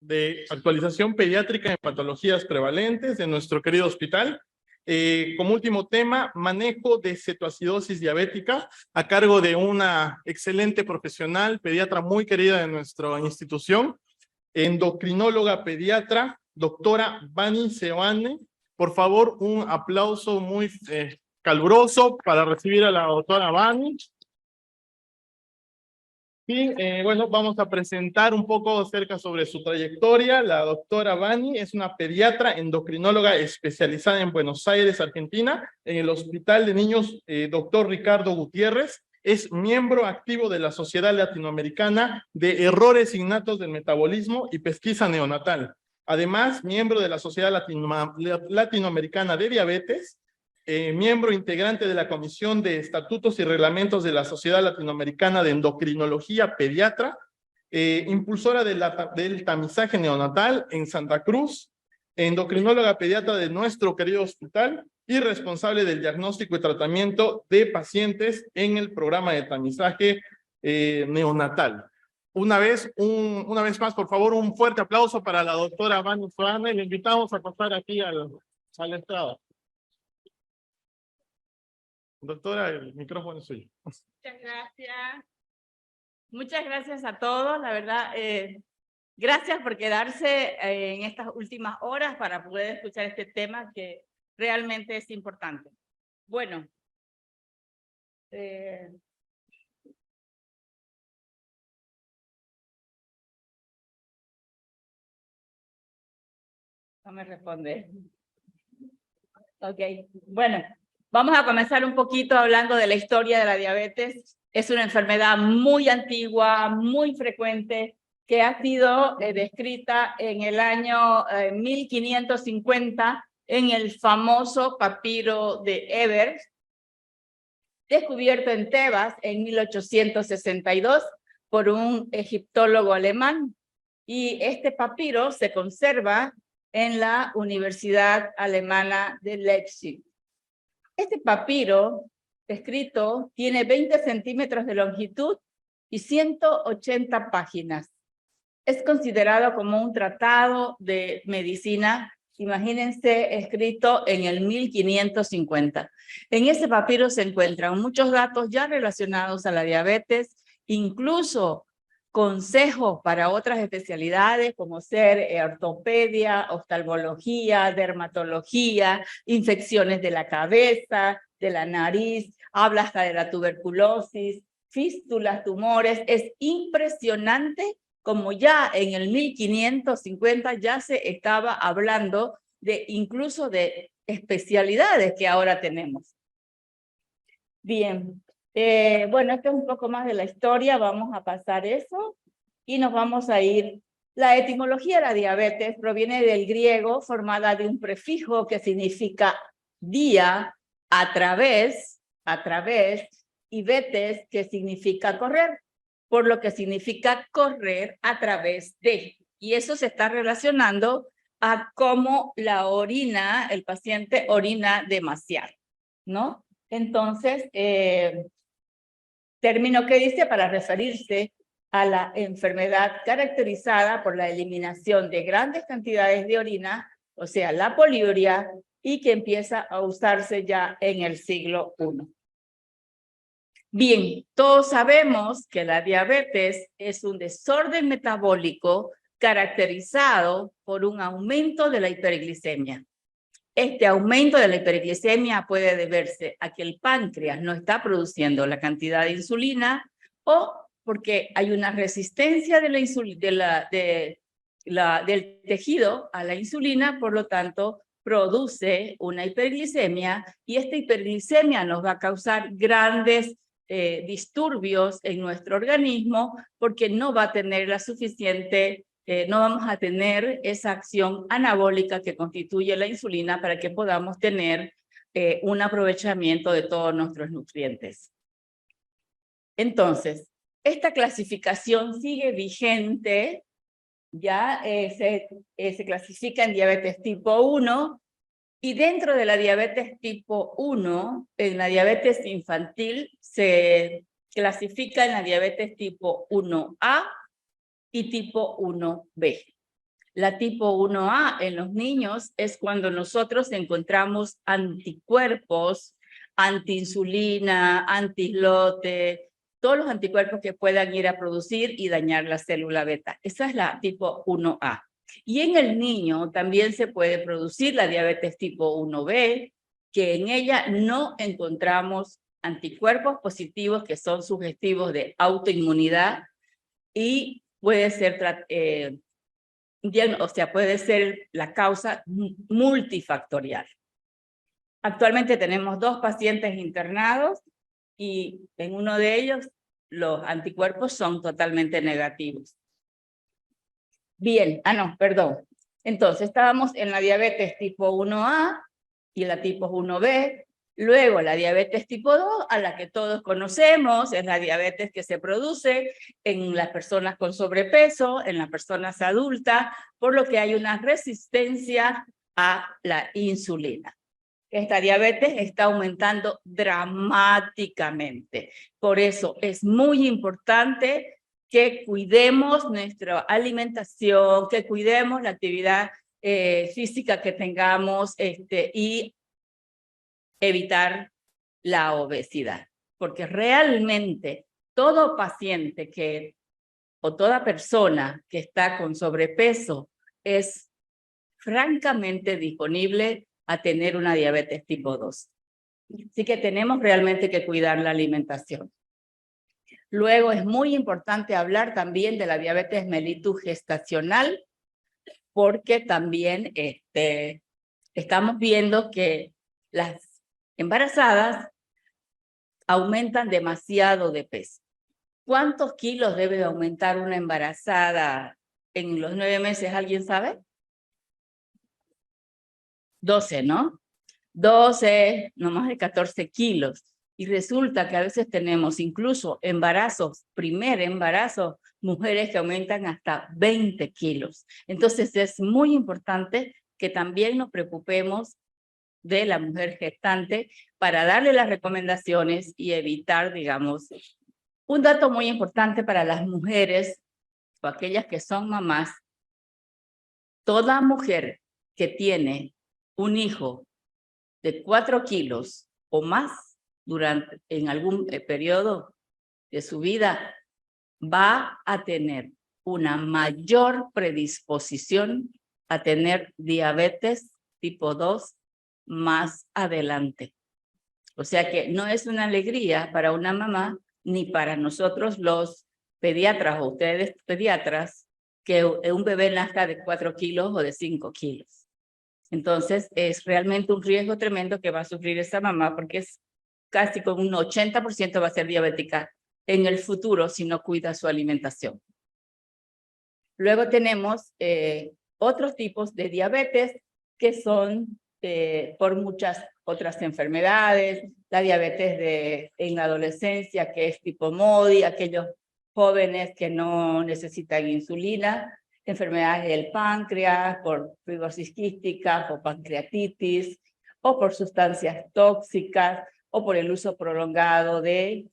de actualización pediátrica en patologías prevalentes de nuestro querido hospital. Como último tema, manejo de cetoacidosis diabética a cargo de una excelente profesional, pediatra muy querida de nuestra institución, endocrinóloga pediatra, doctora Vani Seoane. Por favor, un aplauso muy caluroso para recibir a la doctora Vani. Y bueno, vamos a presentar un poco acerca sobre su trayectoria. La doctora Vani es una pediatra endocrinóloga especializada en Buenos Aires, Argentina, en el Hospital de Niños Dr. Ricardo Gutiérrez. Es miembro activo de la Sociedad Latinoamericana de Errores Innatos del Metabolismo y Pesquisa Neonatal. Además, miembro de la Sociedad Latinoamericana de Diabetes, miembro integrante de la Comisión de Estatutos y Reglamentos de la Sociedad Latinoamericana de Endocrinología Pediatra, impulsora del tamizaje neonatal en Santa Cruz, endocrinóloga pediatra de nuestro querido hospital y responsable del diagnóstico y tratamiento de pacientes en el programa de tamizaje neonatal. Una vez más, por favor, un fuerte aplauso para la doctora Vani Seoane. Le invitamos a pasar aquí al estrado. Doctora, el micrófono es suyo. Muchas gracias. Muchas gracias a todos, la verdad. Gracias por quedarse en estas últimas horas para poder escuchar este tema que realmente es importante. Bueno. No me responde. Ok, bueno. Vamos a comenzar un poquito hablando de la historia de la diabetes. Es una enfermedad muy antigua, muy frecuente, que ha sido descrita en el año 1550 en el famoso papiro de Ebers, descubierto en Tebas en 1862 por un egiptólogo alemán. Y este papiro se conserva en la Universidad Alemana de Leipzig. Este papiro escrito tiene 20 centímetros de longitud y 180 páginas. Es considerado como un tratado de medicina, imagínense, escrito en el 1550. En ese papiro se encuentran muchos datos ya relacionados a la diabetes, incluso consejos para otras especialidades como ser ortopedia, oftalmología, dermatología, infecciones de la cabeza, de la nariz, habla hasta de la tuberculosis, fístulas, tumores. Es impresionante como ya en el 1550 ya se estaba hablando de incluso de especialidades que ahora tenemos. Bien. Bueno, esto es un poco más de la historia, vamos a pasar eso y nos vamos a ir. La etimología de la diabetes proviene del griego, formada de un prefijo que significa día, a través, y vetes, que significa correr, por lo que significa correr a través de. Y eso se está relacionando a cómo la orina, el paciente orina demasiado, ¿no? Entonces, término que dice para referirse a la enfermedad caracterizada por la eliminación de grandes cantidades de orina, o sea, la poliuria, y que empieza a usarse ya en el siglo I. Bien, todos sabemos que la diabetes es un desorden metabólico caracterizado por un aumento de la hiperglicemia. Este aumento de la hiperglicemia puede deberse a que el páncreas no está produciendo la cantidad de insulina o porque hay una resistencia de del tejido a la insulina, por lo tanto, produce una hiperglicemia y esta hiperglicemia nos va a causar grandes disturbios en nuestro organismo porque no va a tener la suficiente no vamos a tener esa acción anabólica que constituye la insulina para que podamos tener un aprovechamiento de todos nuestros nutrientes. Entonces, esta clasificación sigue vigente, ya se clasifica en diabetes tipo 1 y dentro de la diabetes tipo 1, en la diabetes infantil, se clasifica en la diabetes tipo 1A, y tipo 1B. La tipo 1A en los niños es cuando nosotros encontramos anticuerpos, antiinsulina, antiislote, todos los anticuerpos que puedan ir a producir y dañar la célula beta. Esa es la tipo 1A. Y en el niño también se puede producir la diabetes tipo 1B, que en ella no encontramos anticuerpos positivos que son sugestivos de autoinmunidad y puede ser, puede ser la causa multifactorial. Actualmente tenemos 2 pacientes internados y en uno de ellos los anticuerpos son totalmente negativos. Bien, perdón. Entonces estábamos en la diabetes tipo 1A y la tipo 1B. Luego la diabetes tipo 2, a la que todos conocemos, es la diabetes que se produce en las personas con sobrepeso, en las personas adultas, por lo que hay una resistencia a la insulina. Esta diabetes está aumentando dramáticamente. Por eso es muy importante que cuidemos nuestra alimentación, que cuidemos la actividad física que tengamos y evitar la obesidad. Porque realmente todo paciente o toda persona que está con sobrepeso es francamente disponible a tener una diabetes tipo 2. Así que tenemos realmente que cuidar la alimentación. Luego es muy importante hablar también de la diabetes mellitus gestacional, porque también estamos viendo que las embarazadas aumentan demasiado de peso. ¿Cuántos kilos debe aumentar una embarazada en los 9 meses? ¿Alguien sabe? 12, ¿no? 12, no más de 14 kilos. Y resulta que a veces tenemos incluso embarazos, primer embarazo, mujeres que aumentan hasta 20 kilos. Entonces es muy importante que también nos preocupemos de la mujer gestante para darle las recomendaciones y evitar, digamos, un dato muy importante para las mujeres o aquellas que son mamás. Toda mujer que tiene un hijo de 4 kilos o más en algún periodo de su vida va a tener una mayor predisposición a tener diabetes tipo 2 más adelante. O sea que no es una alegría para una mamá ni para nosotros los pediatras o ustedes pediatras que un bebé nazca de 4 kilos o de 5 kilos. Entonces es realmente un riesgo tremendo que va a sufrir esa mamá porque es casi con un 80% va a ser diabética en el futuro si no cuida su alimentación. Luego tenemos otros tipos de diabetes que son por muchas otras enfermedades, la diabetes en la adolescencia que es tipo MODY, aquellos jóvenes que no necesitan insulina, enfermedades del páncreas, por fibrosis quística, o pancreatitis, o por sustancias tóxicas, o por el uso prolongado de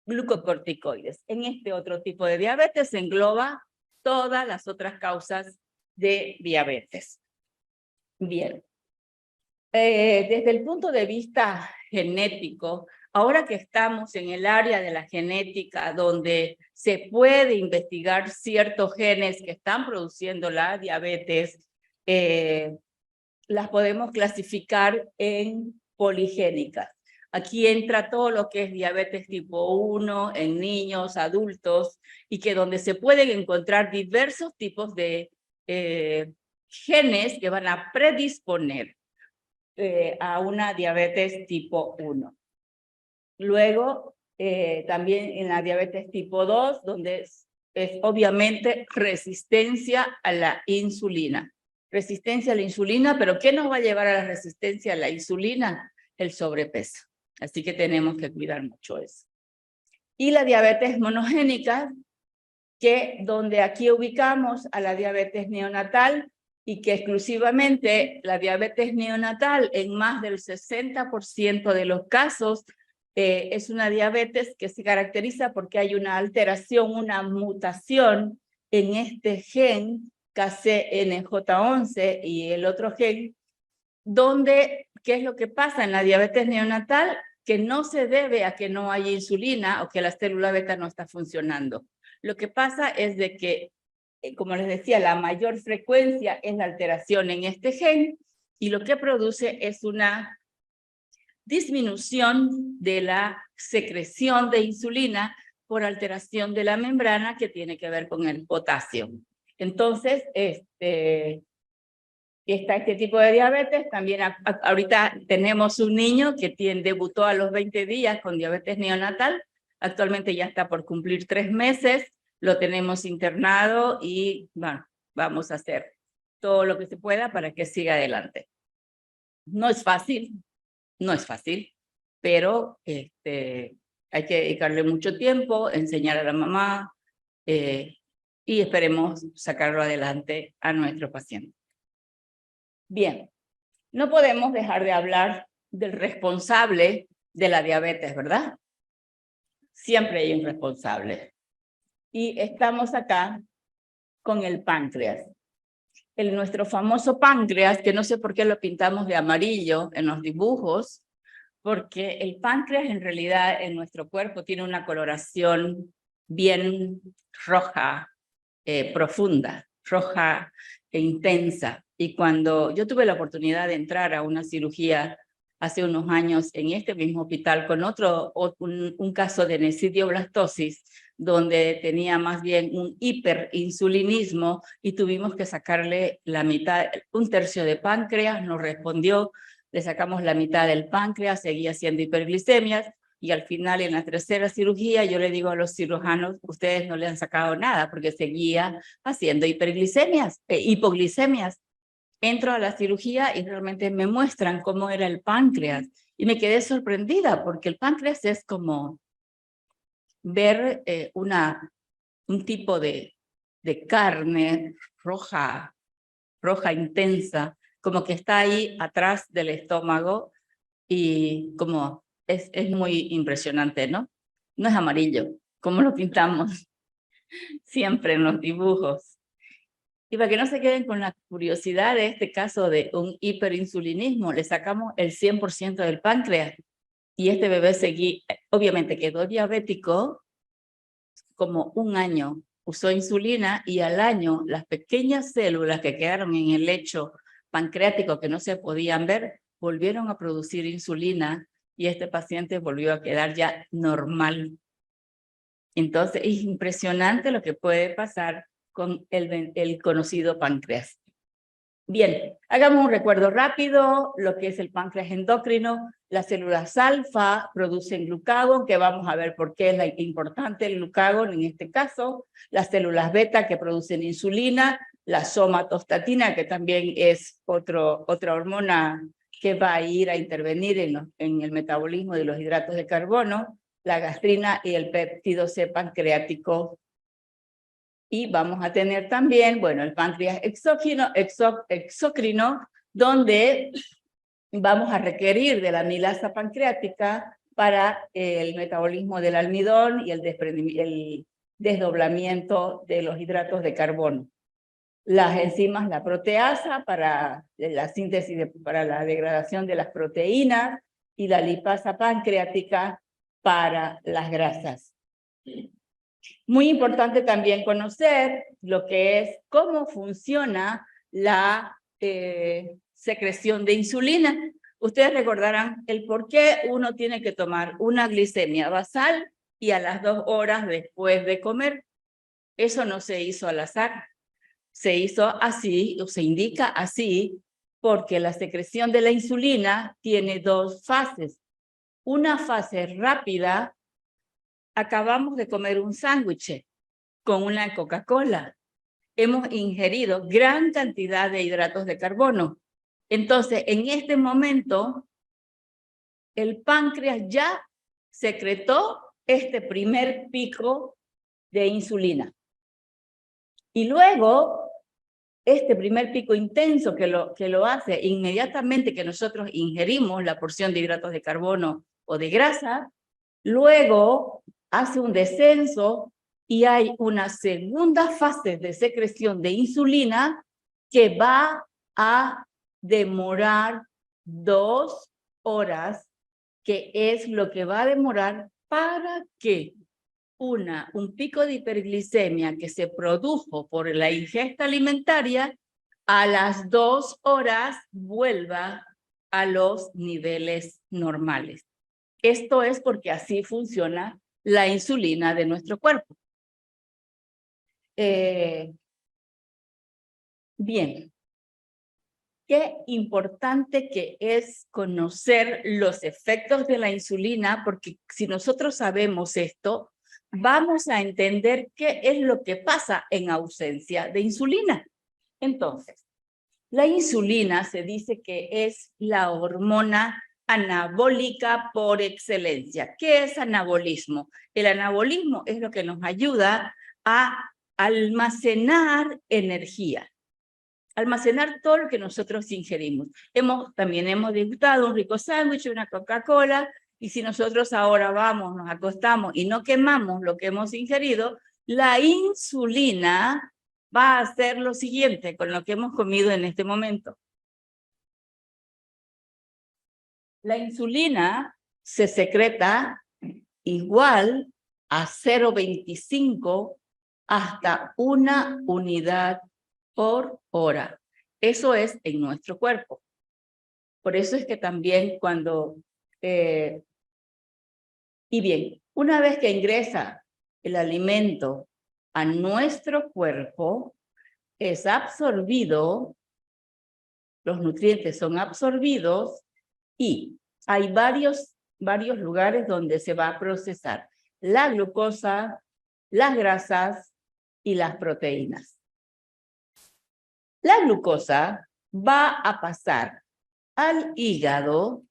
glucocorticoides. En este otro tipo de diabetes se engloba todas las otras causas de diabetes. Bien. Desde el punto de vista genético, ahora que estamos en el área de la genética, donde se puede investigar ciertos genes que están produciendo la diabetes, las podemos clasificar en poligénicas. Aquí entra todo lo que es diabetes tipo 1 en niños, adultos, y que donde se pueden encontrar diversos tipos de genes que van a predisponer a una diabetes tipo 1. Luego, también en la diabetes tipo 2, donde es obviamente resistencia a la insulina. Resistencia a la insulina, pero ¿qué nos va a llevar a la resistencia a la insulina? El sobrepeso. Así que tenemos que cuidar mucho eso. Y la diabetes monogénica, que donde aquí ubicamos a la diabetes neonatal, y que exclusivamente la diabetes neonatal en más del 60% de los casos es una diabetes que se caracteriza porque hay una alteración, una mutación en este gen KCNJ11 y el otro gen, donde, ¿qué es lo que pasa en la diabetes neonatal? Que no se debe a que no haya insulina o que la célula beta no está funcionando. Lo que pasa es de que, como les decía, la mayor frecuencia es la alteración en este gen y lo que produce es una disminución de la secreción de insulina por alteración de la membrana que tiene que ver con el potasio. Entonces, está este tipo de diabetes. También ahorita tenemos un niño que debutó a los 20 días con diabetes neonatal. Actualmente ya está por cumplir 3 meses. Lo tenemos internado y bueno, vamos a hacer todo lo que se pueda para que siga adelante. No es fácil, pero hay que dedicarle mucho tiempo, enseñar a la mamá y esperemos sacarlo adelante a nuestro paciente. Bien, no podemos dejar de hablar del responsable de la diabetes, ¿verdad? Siempre hay un responsable. Y estamos acá con el páncreas. Nuestro famoso páncreas, que no sé por qué lo pintamos de amarillo en los dibujos, porque el páncreas en realidad en nuestro cuerpo tiene una coloración bien roja, profunda, roja e intensa. Y cuando yo tuve la oportunidad de entrar a una cirugía hace unos años en este mismo hospital con un caso de nesidioblastosis, donde tenía más bien un hiperinsulinismo y tuvimos que sacarle la mitad, 1/3 de páncreas, nos respondió, le sacamos la mitad del páncreas, seguía haciendo hiperglicemias y al final en la 3ª cirugía yo le digo a los cirujanos, ustedes no le han sacado nada porque seguía haciendo hipoglicemias. Entro a la cirugía y realmente me muestran cómo era el páncreas y me quedé sorprendida porque el páncreas es como ver un tipo de carne roja intensa, como que está ahí atrás del estómago y como es muy impresionante, ¿no? No es amarillo, como lo pintamos siempre en los dibujos. Y para que no se queden con la curiosidad de este caso de un hiperinsulinismo, le sacamos el 100% del páncreas y este bebé obviamente quedó diabético como 1 año, usó insulina y al año las pequeñas células que quedaron en el lecho pancreático que no se podían ver, volvieron a producir insulina y este paciente volvió a quedar ya normal. Entonces es impresionante lo que puede pasar con el conocido páncreas. Bien, hagamos un recuerdo rápido, lo que es el páncreas endocrino. Las células alfa producen glucagón, que vamos a ver por qué es importante el glucagón en este caso. Las células beta que producen insulina, la somatostatina, que también es otra hormona que va a ir a intervenir en el metabolismo de los hidratos de carbono, la gastrina y el péptido C pancreático. Y vamos a tener también, bueno, el páncreas exócrino, donde vamos a requerir de la amilasa pancreática para el metabolismo del almidón y el desdoblamiento de los hidratos de carbono. Las enzimas, la proteasa para la síntesis, para la degradación de las proteínas y la lipasa pancreática para las grasas. Muy importante también conocer lo que es cómo funciona la secreción de insulina. Ustedes recordarán el por qué uno tiene que tomar una glicemia basal y a las 2 horas después de comer. Eso no se hizo al azar. Se hizo así, o se indica así, porque la secreción de la insulina tiene 2 fases. Una fase rápida. Acabamos de comer un sándwich con una Coca-Cola. Hemos ingerido gran cantidad de hidratos de carbono. Entonces, en este momento, el páncreas ya secretó este primer pico de insulina. Y luego, este primer pico intenso que lo hace inmediatamente que nosotros ingerimos la porción de hidratos de carbono o de grasa, luego hace un descenso y hay una segunda fase de secreción de insulina que va a demorar 2 horas, que es lo que va a demorar para que un pico de hiperglicemia que se produjo por la ingesta alimentaria, a las 2 horas vuelva a los niveles normales. Esto es porque así funciona la insulina de nuestro cuerpo. Bien. Qué importante que es conocer los efectos de la insulina, porque si nosotros sabemos esto, vamos a entender qué es lo que pasa en ausencia de insulina. Entonces, la insulina se dice que es la hormona anabólica por excelencia. ¿Qué es anabolismo? El anabolismo es lo que nos ayuda a almacenar energía. Almacenar todo lo que nosotros ingerimos. También hemos disfrutado un rico sándwich, una Coca-Cola, y si nosotros ahora vamos, nos acostamos y no quemamos lo que hemos ingerido, la insulina va a hacer lo siguiente con lo que hemos comido en este momento. La insulina se secreta igual a 0,25 hasta 1 unidad por hora. Eso es en nuestro cuerpo. Por eso es que también cuando... y bien, una vez que ingresa el alimento a nuestro cuerpo, es absorbido, los nutrientes son absorbidos y hay varios lugares donde se va a procesar la glucosa, las grasas y las proteínas. La glucosa va a pasar al hígado,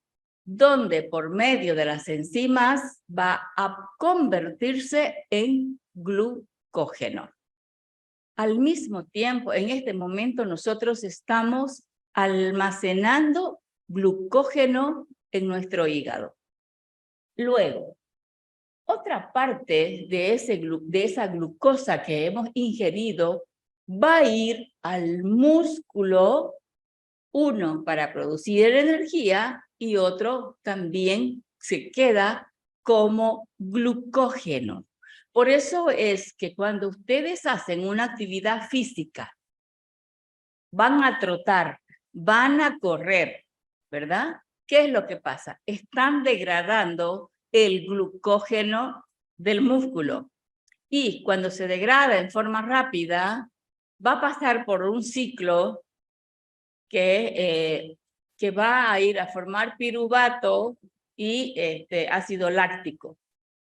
donde por medio de las enzimas va a convertirse en glucógeno. Al mismo tiempo, en este momento nosotros estamos almacenando glucógeno en nuestro hígado. Luego, otra parte de esa glucosa que hemos ingerido va a ir al músculo, uno para producir energía y otro también se queda como glucógeno. Por eso es que cuando ustedes hacen una actividad física, van a trotar, van a correr, ¿verdad? ¿Qué es lo que pasa? Están degradando el glucógeno del músculo. Y cuando se degrada en forma rápida, va a pasar por un ciclo que va a ir a formar piruvato y ácido láctico,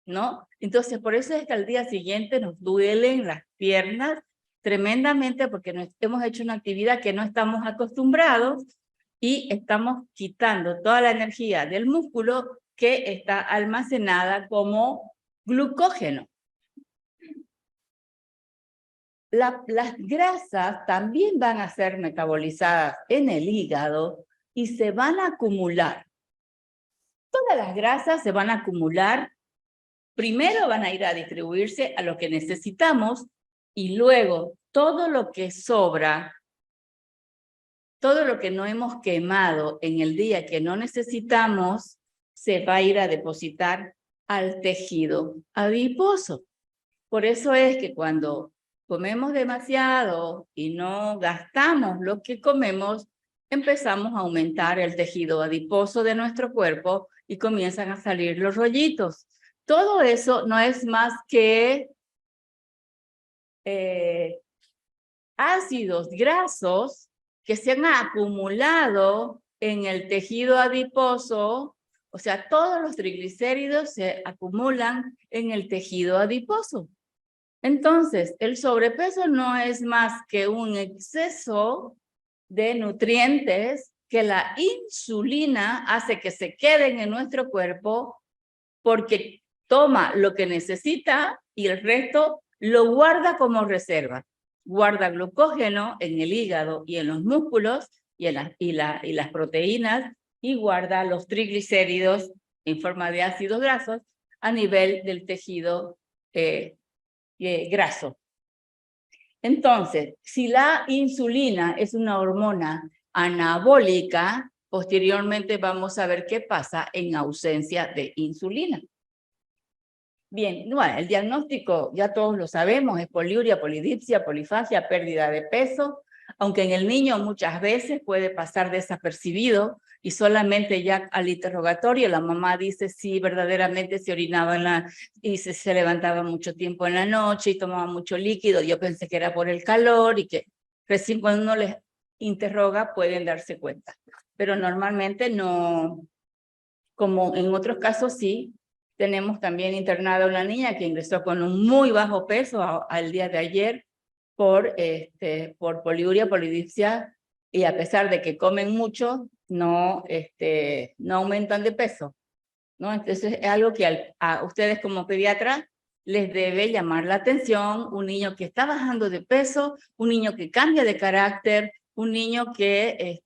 ¿no? Entonces, por eso es que al día siguiente nos duelen las piernas tremendamente porque hemos hecho una actividad que no estamos acostumbrados y estamos quitando toda la energía del músculo que está almacenada como glucógeno. Las grasas también van a ser metabolizadas en el hígado y se van a acumular. Todas las grasas se van a acumular. Primero van a ir a distribuirse a lo que necesitamos y luego todo lo que sobra, todo lo que no hemos quemado en el día que no necesitamos, se va a ir a depositar al tejido adiposo. Por eso es que cuando comemos demasiado y no gastamos lo que comemos, empezamos a aumentar el tejido adiposo de nuestro cuerpo y comienzan a salir los rollitos. Todo eso no es más que ácidos grasos que se han acumulado en el tejido adiposo, o sea, todos los triglicéridos se acumulan en el tejido adiposo. Entonces, el sobrepeso no es más que un exceso de nutrientes que la insulina hace que se queden en nuestro cuerpo porque toma lo que necesita y el resto lo guarda como reserva. Guarda glucógeno en el hígado y en los músculos y las proteínas y guarda los triglicéridos en forma de ácidos grasos a nivel del tejido graso. Entonces, si la insulina es una hormona anabólica, posteriormente vamos a ver qué pasa en ausencia de insulina. Bien, bueno, el diagnóstico ya todos lo sabemos, es poliuria, polidipsia, polifagia, pérdida de peso, aunque en el niño muchas veces puede pasar desapercibido y solamente ya al interrogatorio la mamá dice si verdaderamente se orinaba y se levantaba mucho tiempo en la noche y tomaba mucho líquido. Yo pensé que era por el calor y que recién cuando uno les interroga pueden darse cuenta. Pero normalmente no, como en otros casos sí. Tenemos también internada una niña que ingresó con un muy bajo peso al día de ayer por poliuria, polidipsia, y a pesar de que comen mucho, no aumentan de peso, ¿no? Entonces es algo que a ustedes como pediatra les debe llamar la atención, un niño que está bajando de peso, un niño que cambia de carácter, un niño que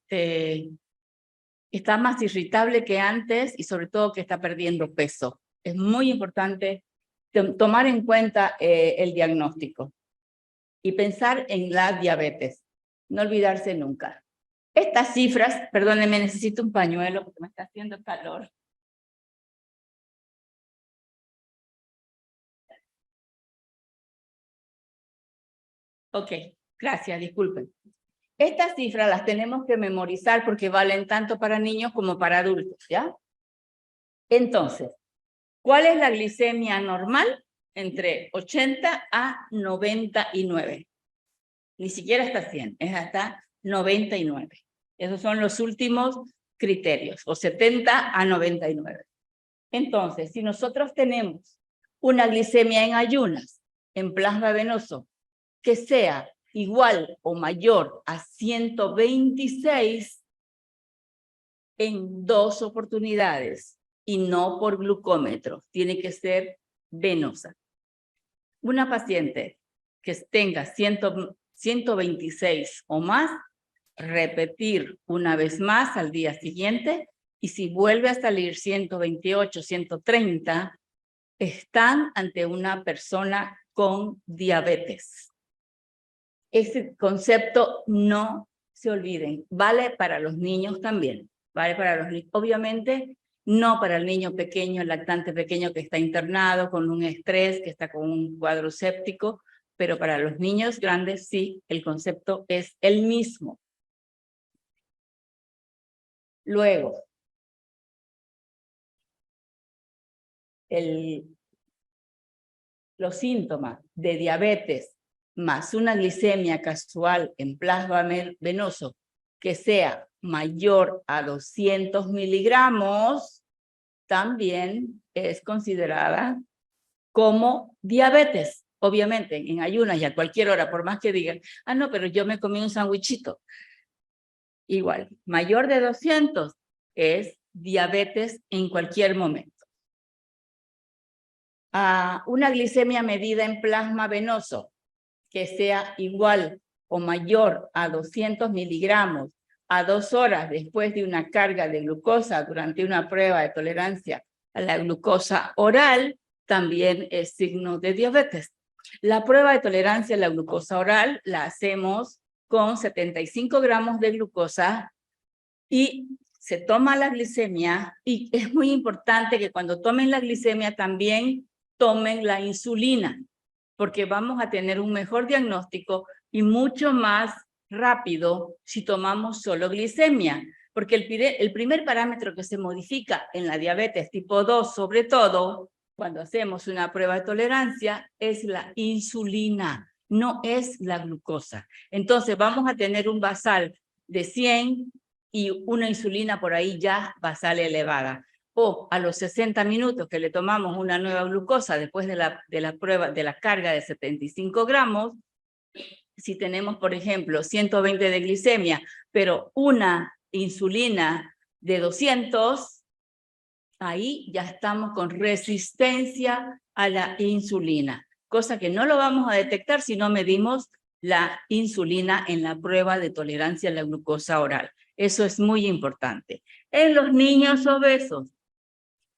está más irritable que antes y sobre todo que está perdiendo peso. Es muy importante tomar en cuenta el diagnóstico y pensar en la diabetes. No olvidarse nunca. Estas cifras, perdónenme, necesito un pañuelo porque me está haciendo calor. Ok, gracias, disculpen. Estas cifras las tenemos que memorizar porque valen tanto para niños como para adultos, ¿ya? Entonces, ¿cuál es la glicemia normal? Entre 80 a 99. Ni siquiera hasta 100, es hasta 99. Esos son los últimos criterios, o 70 a 99. Entonces, si nosotros tenemos una glicemia en ayunas, en plasma venoso, que sea igual o mayor a 126 en 2 oportunidades, y no por glucómetro, tiene que ser venosa. Una paciente que tenga 126 o más, repetir una vez más al día siguiente, y si vuelve a salir 128, 130, están ante una persona con diabetes. Ese concepto no se olviden, vale para los niños también, vale para los niños, obviamente no para el niño pequeño, el lactante pequeño que está internado con un estrés, que está con un cuadro séptico, pero para los niños grandes sí, el concepto es el mismo. Luego, los síntomas de diabetes más una glicemia casual en plasma venoso que sea mayor a 200 miligramos, también es considerada como diabetes. Obviamente, en ayunas y a cualquier hora, por más que digan, ah, no, pero yo me comí un sandwichito. Igual, mayor de 200 es diabetes en cualquier momento. Una glicemia medida en plasma venoso que sea igual o mayor a 200 miligramos a 2 horas después de una carga de glucosa durante una prueba de tolerancia a la glucosa oral, también es signo de diabetes. La prueba de tolerancia a la glucosa oral la hacemos con 75 gramos de glucosa y se toma la glicemia, y es muy importante que cuando tomen la glicemia también tomen la insulina, porque vamos a tener un mejor diagnóstico y mucho más rápido si tomamos solo glicemia, porque el primer parámetro que se modifica en la diabetes tipo 2, sobre todo cuando hacemos una prueba de tolerancia, es la insulina, no es la glucosa. Entonces vamos a tener un basal de 100 y una insulina por ahí ya basal elevada. O a los 60 minutos que le tomamos una nueva glucosa después de la prueba de la carga de 75 gramos, si tenemos, por ejemplo, 120 de glicemia, pero una insulina de 200, ahí ya estamos con resistencia a la insulina, cosa que no lo vamos a detectar si no medimos la insulina en la prueba de tolerancia a la glucosa oral. Eso es muy importante. En los niños obesos,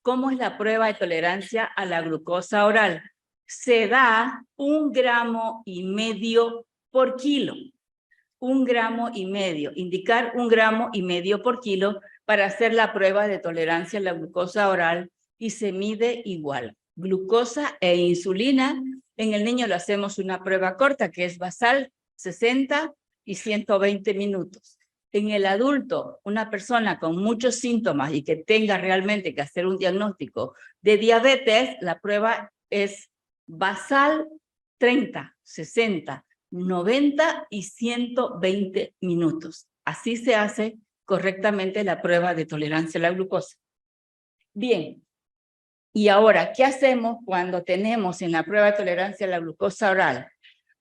¿cómo es la prueba de tolerancia a la glucosa oral? se da 1,5 gramos por kilo. 1,5 gramos, indicar 1,5 gramos por kilo para hacer la prueba de tolerancia a la glucosa oral y se mide igual. Glucosa e insulina. En el niño lo hacemos una prueba corta que es basal, 60 y 120 minutos. En el adulto, una persona con muchos síntomas y que tenga realmente que hacer un diagnóstico de diabetes, la prueba es basal 30, 60, 90 y 120 minutos. Así se hace correctamente la prueba de tolerancia a la glucosa. Bien, y ahora, ¿qué hacemos cuando tenemos en la prueba de tolerancia a la glucosa oral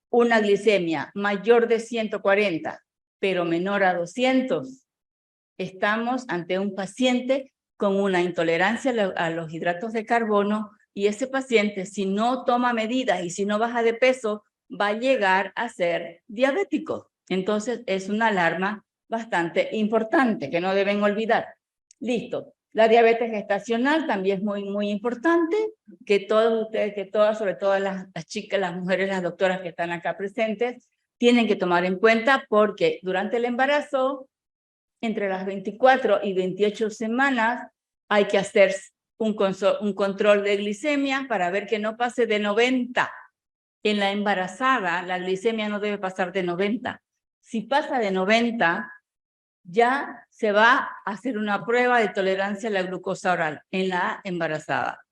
una glicemia mayor de 140, pero menor a 200? Estamos ante un paciente con una intolerancia a los hidratos de carbono y ese paciente, si no toma medidas y si no baja de peso, va a llegar a ser diabético. Entonces, es una alarma bastante importante que no deben olvidar. Listo. La diabetes gestacional también es muy importante, que todos ustedes, sobre todo las chicas, las mujeres, las doctoras que están acá presentes, tienen que tomar en cuenta porque durante el embarazo, entre las 24 y 28 semanas, hay que hacer un control de glicemia para ver que no pase de 90. En la embarazada, la glicemia no debe pasar de 90. Si pasa de 90, ya se va a hacer una prueba de tolerancia a la glucosa oral en la embarazada.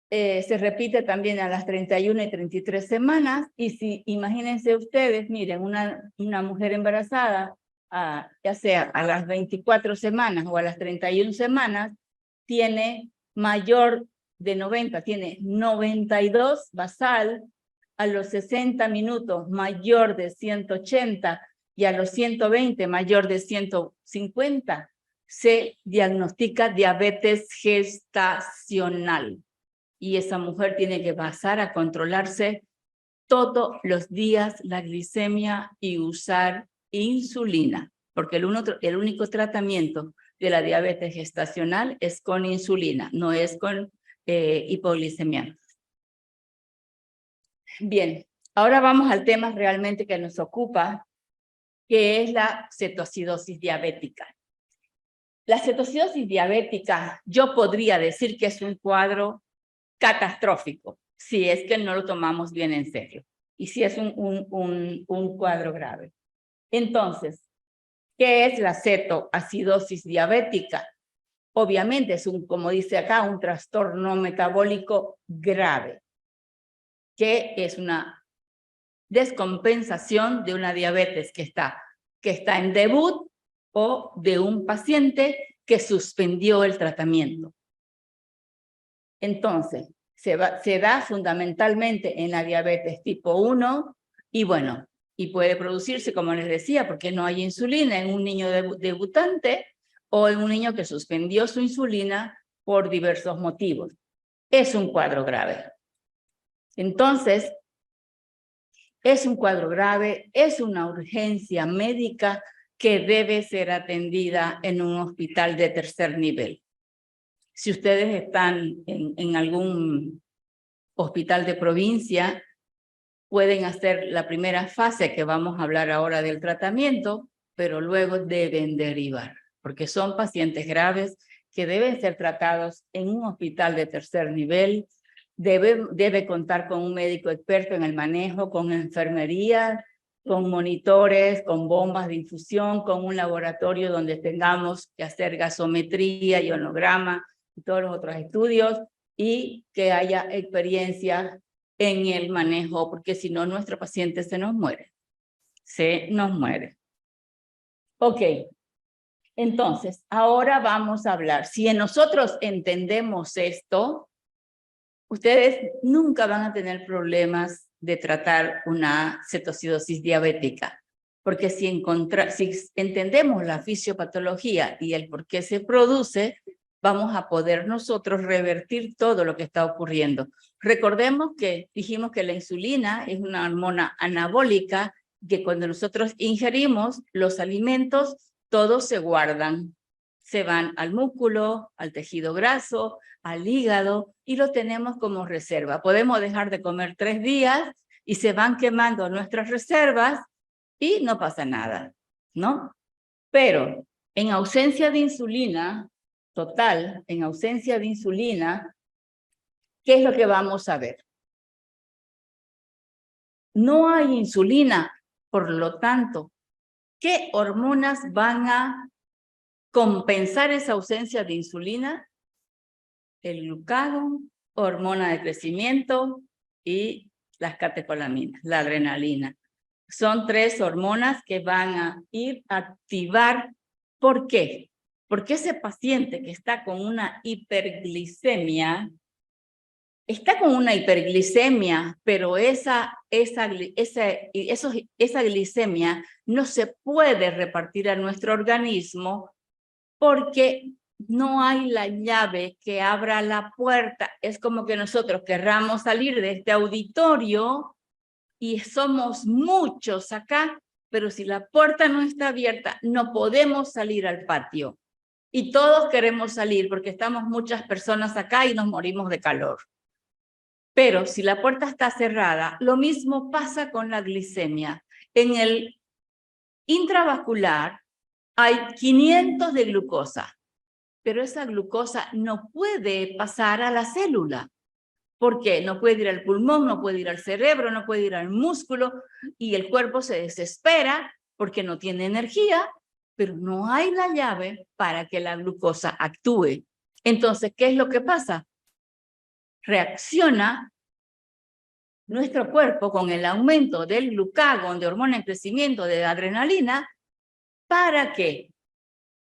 Se repite también a las 31 y 33 semanas, y si, imagínense ustedes, miren, una mujer embarazada, ya sea a las 24 semanas o a las 31 semanas, tiene mayor de 90, tiene 92 basal, a los 60 minutos mayor de 180 y a los 120 mayor de 150, se diagnostica diabetes gestacional. Y esa mujer tiene que pasar a controlarse todos los días la glicemia y usar insulina, porque el único tratamiento de la diabetes gestacional es con insulina, no es con hipoglicemia. Bien, ahora vamos al tema realmente que nos ocupa, que es la cetoacidosis diabética. La cetoacidosis diabética, yo podría decir que es un cuadro catastrófico, si es que no lo tomamos bien en serio, y si es un cuadro grave. Entonces, ¿qué es la cetoacidosis diabética? Obviamente es como dice acá, un trastorno metabólico grave, que es una descompensación de una diabetes que está en debut o de un paciente que suspendió el tratamiento. Entonces, se da fundamentalmente en la diabetes tipo 1 y bueno, y puede producirse, como les decía, porque no hay insulina en un niño debutante o en un niño que suspendió su insulina por diversos motivos. Es un cuadro grave. Entonces, es un cuadro grave, es una urgencia médica que debe ser atendida en un hospital de tercer nivel. Si ustedes están en algún hospital de provincia, pueden hacer la primera fase que vamos a hablar ahora del tratamiento, pero luego deben derivar, porque son pacientes graves que deben ser tratados en un hospital de tercer nivel. Debe contar con un médico experto en el manejo, con enfermería, con monitores, con bombas de infusión, con un laboratorio donde tengamos que hacer gasometría, ionograma, y todos los otros estudios, y que haya experiencia en el manejo, porque si no, nuestro paciente se nos muere. Se nos muere. Ok, entonces, ahora vamos a hablar. Si nosotros entendemos esto, ustedes nunca van a tener problemas de tratar una cetoacidosis diabética, porque si entendemos la fisiopatología y el por qué se produce, vamos a poder nosotros revertir todo lo que está ocurriendo. Recordemos que dijimos que la insulina es una hormona anabólica, que cuando nosotros ingerimos los alimentos, todos se guardan. se van al músculo, al tejido graso, al hígado, y lo tenemos como reserva. Podemos dejar de comer 3 días y se van quemando nuestras reservas y no pasa nada, ¿no? Pero en ausencia de insulina, total, en ausencia de insulina, ¿qué es lo que vamos a ver? No hay insulina, por lo tanto, ¿qué hormonas van a compensar esa ausencia de insulina? El glucagón, hormona de crecimiento y las catecolaminas, la adrenalina. Son 3 hormonas que van a ir a activar. ¿Por qué? Porque ese paciente que está con una hiperglicemia, pero esa glicemia no se puede repartir a nuestro organismo porque no hay la llave que abra la puerta. Es como que nosotros querramos salir de este auditorio y somos muchos acá, pero si la puerta no está abierta, no podemos salir al patio. Y todos queremos salir porque estamos muchas personas acá y nos morimos de calor. Pero si la puerta está cerrada, lo mismo pasa con la glicemia. En el intravascular hay 500 de glucosa, pero esa glucosa no puede pasar a la célula. ¿Por qué? No puede ir al pulmón, no puede ir al cerebro, no puede ir al músculo, y el cuerpo se desespera porque no tiene energía, pero no hay la llave para que la glucosa actúe. Entonces, ¿qué es lo que pasa? Reacciona nuestro cuerpo con el aumento del glucagón, de hormona en crecimiento, de adrenalina. ¿Para qué?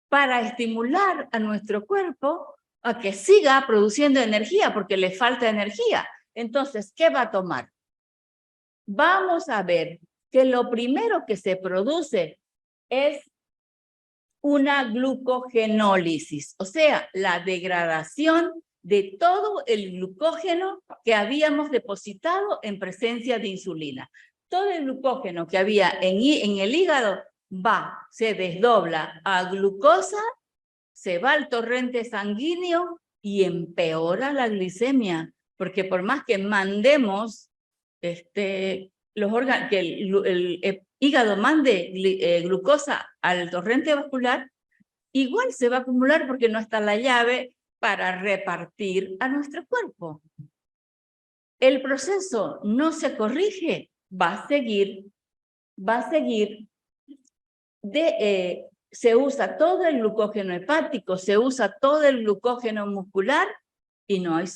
Para estimular a nuestro cuerpo a que siga produciendo energía, porque le falta energía. Entonces, ¿qué va a tomar? Vamos a ver que lo primero que se produce es una glucogenólisis, o sea, la degradación de todo el glucógeno que habíamos depositado en presencia de insulina. Todo el glucógeno que había en el hígado se desdobla a glucosa, se va al torrente sanguíneo y empeora la glicemia, porque por más que mandemos los órganos, que el hígado mande glucosa al torrente vascular, igual se va a acumular porque no está la llave para repartir a nuestro cuerpo. El proceso no se corrige, va a seguir se usa todo el glucógeno hepático, se usa todo el glucógeno muscular y no hay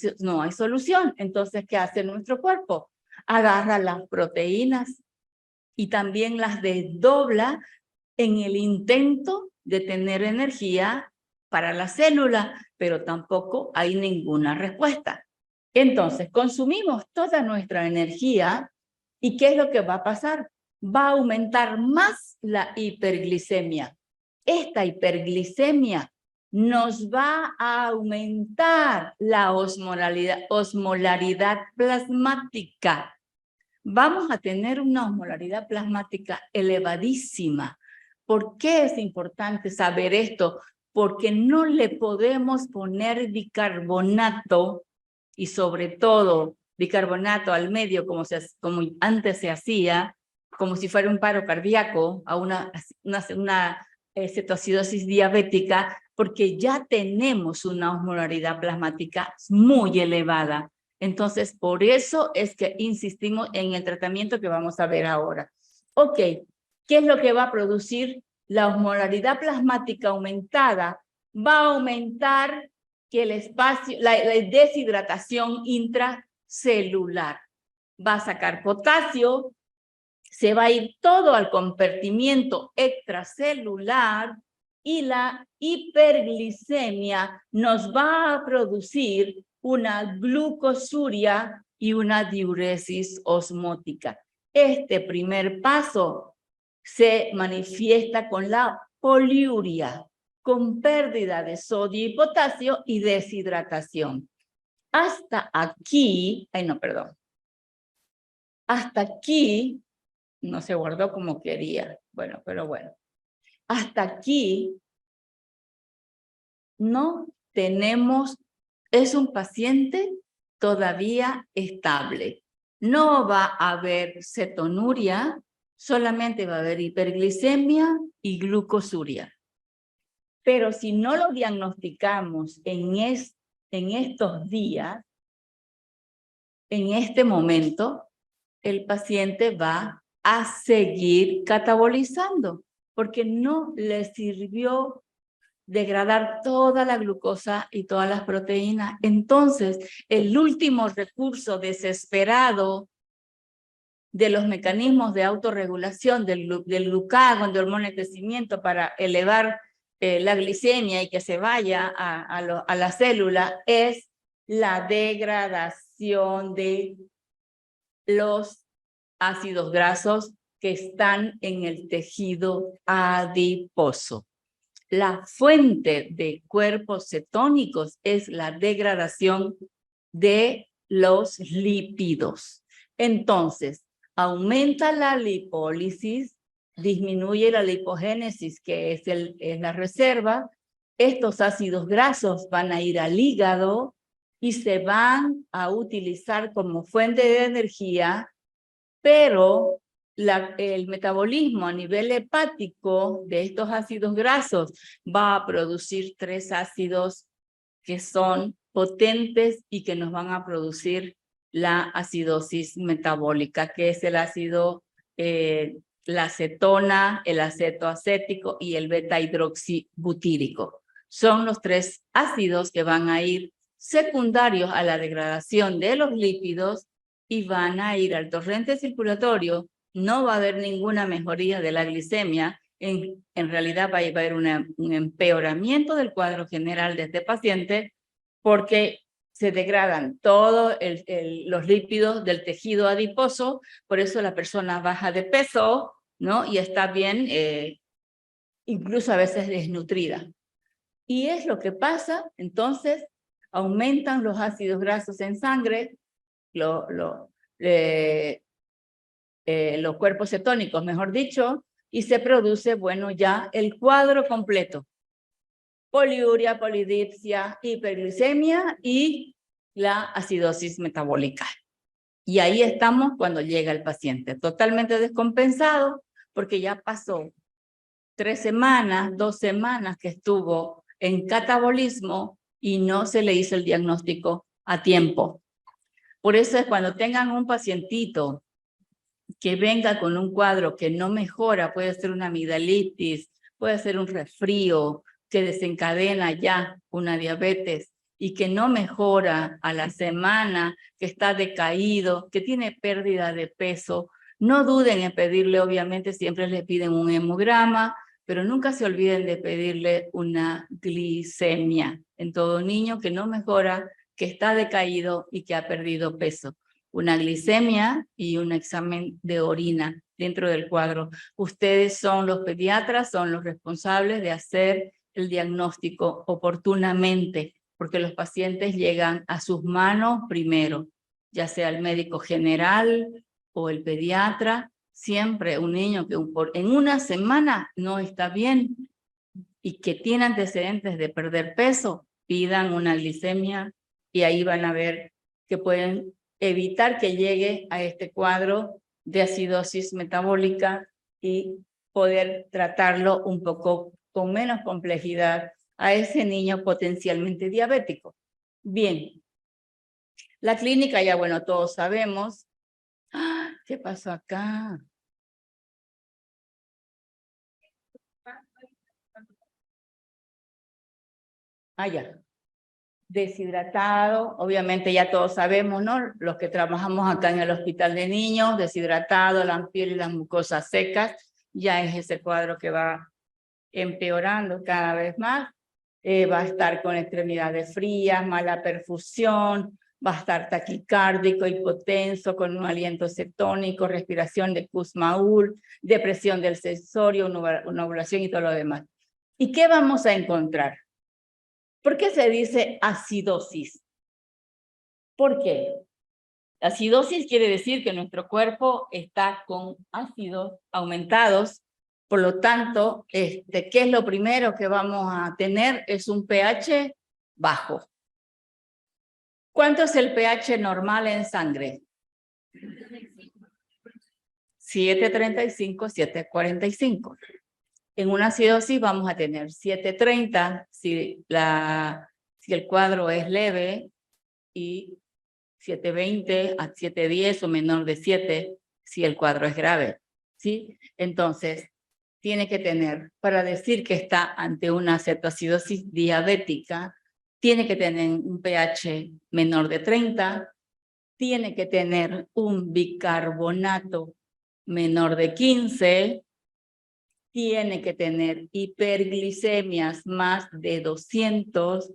solución. Entonces, ¿qué hace nuestro cuerpo? Agarra las proteínas y también las desdobla en el intento de tener energía para la célula, pero tampoco hay ninguna respuesta. Entonces, consumimos toda nuestra energía y ¿qué es lo que va a pasar? Va a aumentar más la hiperglicemia. Esta hiperglicemia nos va a aumentar la osmolaridad plasmática. Vamos a tener una osmolaridad plasmática elevadísima. ¿Por qué es importante saber esto? Porque no le podemos poner bicarbonato y sobre todo bicarbonato al medio como antes se hacía, como si fuera un paro cardíaco, a una cetoacidosis diabética, porque ya tenemos una osmolaridad plasmática muy elevada. Entonces, por eso es que insistimos en el tratamiento que vamos a ver ahora. Ok, ¿qué es lo que va a producir? La osmolaridad plasmática aumentada va a aumentar que el espacio, la deshidratación intracelular. Va a sacar potasio, se va a ir todo al convertimiento extracelular y la hiperglicemia nos va a producir una glucosuria y una diuresis osmótica. Este primer paso se manifiesta con la poliuria, con pérdida de sodio y potasio y deshidratación. Hasta aquí, hasta aquí no se guardó como quería. Bueno, pero bueno. Hasta aquí no tenemos, es un paciente todavía estable. No va a haber cetonuria, solamente va a haber hiperglicemia y glucosuria. Pero si no lo diagnosticamos en estos días, en este momento, el paciente va a seguir catabolizando, porque no le sirvió degradar toda la glucosa y todas las proteínas. Entonces, el último recurso desesperado de los mecanismos de autorregulación del glucagón, de hormona de crecimiento para elevar la glicemia y que se vaya a la célula, es la degradación de los ácidos grasos que están en el tejido adiposo. La fuente de cuerpos cetónicos es la degradación de los lípidos. Entonces, aumenta la lipólisis, disminuye la lipogénesis, que es la reserva. Estos ácidos grasos van a ir al hígado y se van a utilizar como fuente de energía, pero el metabolismo a nivel hepático de estos ácidos grasos va a producir 3 ácidos que son potentes y que nos van a producir la acidosis metabólica, que es el ácido, la acetona, el acetoacético y el beta-hidroxibutírico. Son los 3 ácidos que van a ir secundarios a la degradación de los lípidos y van a ir al torrente circulatorio. No va a haber ninguna mejoría de la glicemia. En realidad va a haber un empeoramiento del cuadro general de este paciente porque se degradan todos los lípidos del tejido adiposo, por eso la persona baja de peso, ¿no? Y está bien, incluso a veces desnutrida. Y es lo que pasa, entonces aumentan los ácidos grasos en sangre, los cuerpos cetónicos, mejor dicho, y se produce, bueno, ya el cuadro completo. Poliuria, polidipsia, hiperglicemia y la acidosis metabólica. Y ahí estamos cuando llega el paciente, totalmente descompensado, porque ya pasó 3 semanas, 2 semanas que estuvo en catabolismo y no se le hizo el diagnóstico a tiempo. Por eso es cuando tengan un pacientito que venga con un cuadro que no mejora, puede ser una amigdalitis, puede ser un resfrío que desencadena ya una diabetes y que no mejora a la semana, que está decaído, que tiene pérdida de peso, no duden en pedirle, obviamente siempre le piden un hemograma, pero nunca se olviden de pedirle una glicemia en todo niño que no mejora, que está decaído y que ha perdido peso. Una glicemia y un examen de orina dentro del cuadro. Ustedes son los pediatras, son los responsables de hacer el diagnóstico oportunamente, porque los pacientes llegan a sus manos primero, ya sea el médico general o el pediatra. Siempre un niño que en una semana no está bien y que tiene antecedentes de perder peso, pidan una glicemia y ahí van a ver que pueden evitar que llegue a este cuadro de acidosis metabólica y poder tratarlo un poco con menos complejidad a ese niño potencialmente diabético. Bien, la clínica ya, bueno, todos sabemos. ¿Qué pasó acá? Ya. Deshidratado, obviamente ya todos sabemos, ¿no? Los que trabajamos acá en el hospital de niños, deshidratado, la piel y las mucosas secas, ya es ese cuadro que va empeorando cada vez más. Va a estar con extremidades frías, mala perfusión, va a estar taquicárdico, hipotenso, con un aliento cetónico, respiración de Kussmaul, depresión del sensorio, una ovulación y todo lo demás. ¿Y qué vamos a encontrar? ¿Por qué se dice acidosis? ¿Por qué? Acidosis quiere decir que nuestro cuerpo está con ácidos aumentados Por lo tanto, ¿qué es lo primero que vamos a tener? Es un pH bajo. ¿Cuánto es el pH normal en sangre? 7.35, 7.45. En una acidosis vamos a tener 7.30 si el cuadro es leve y 7.20 a 7.10 o menor de 7 si el cuadro es grave, ¿sí? Entonces, tiene que tener, para decir que está ante una cetoacidosis diabética, tiene que tener un pH menor de 30, tiene que tener un bicarbonato menor de 15, tiene que tener hiperglicemias más de 200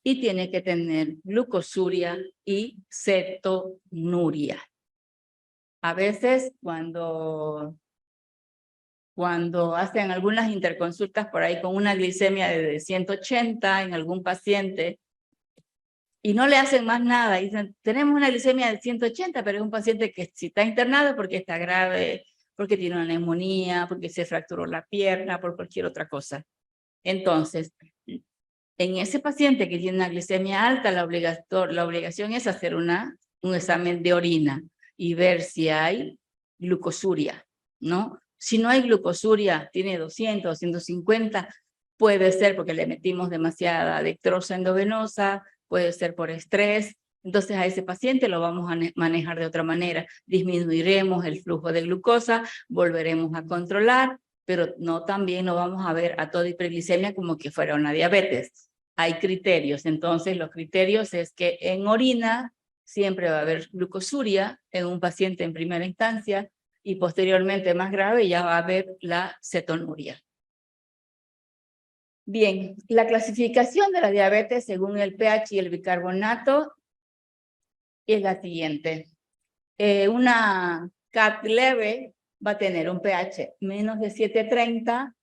y tiene que tener glucosuria y cetonuria. A veces cuando hacen algunas interconsultas por ahí con una glicemia de 180 en algún paciente y no le hacen más nada, y dicen, tenemos una glicemia de 180, pero es un paciente que si está internado porque está grave, porque tiene una neumonía, porque se fracturó la pierna, por cualquier otra cosa. Entonces, en ese paciente que tiene una glicemia alta, la obligación es hacer un examen de orina y ver si hay glucosuria, ¿no? Si no hay glucosuria, tiene 200, 250, puede ser porque le metimos demasiada dextrosa endovenosa, puede ser por estrés. Entonces a ese paciente lo vamos a manejar de otra manera. Disminuiremos el flujo de glucosa, volveremos a controlar, pero también no vamos a ver a toda hiperglicemia como que fuera una diabetes. Hay criterios, entonces los criterios es que en orina siempre va a haber glucosuria en un paciente en primera instancia y posteriormente más grave ya va a haber la cetonuria. Bien, la clasificación de la diabetes según el pH y el bicarbonato es la siguiente. Una CAT leve va a tener un pH menos de 7.30,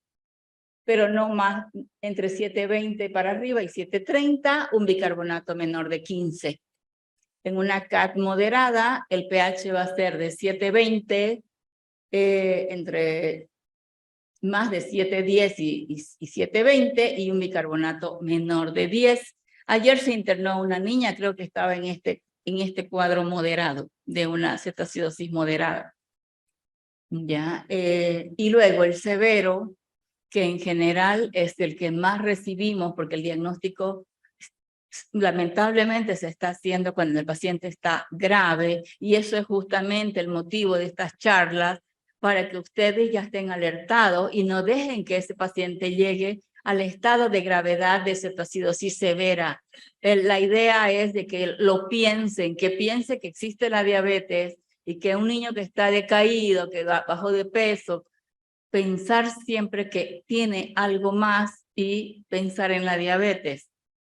pero no más entre 7.20 para arriba y 7.30, un bicarbonato menor de 15. En una CAT moderada, el pH va a ser de 7.20, entre más de 7.10 y 7.20, y un bicarbonato menor de 10. Ayer se internó una niña, creo que estaba en este cuadro moderado, de una cetoacidosis moderada. ¿Ya? Y luego el severo, que en general es el que más recibimos, porque el diagnóstico lamentablemente se está haciendo cuando el paciente está grave, y eso es justamente el motivo de estas charlas, para que ustedes ya estén alertados y no dejen que ese paciente llegue al estado de gravedad de cetoacidosis severa. La idea es de que lo piensen, que piense que existe la diabetes y que un niño que está decaído, que bajó de peso, pensar siempre que tiene algo más y pensar en la diabetes.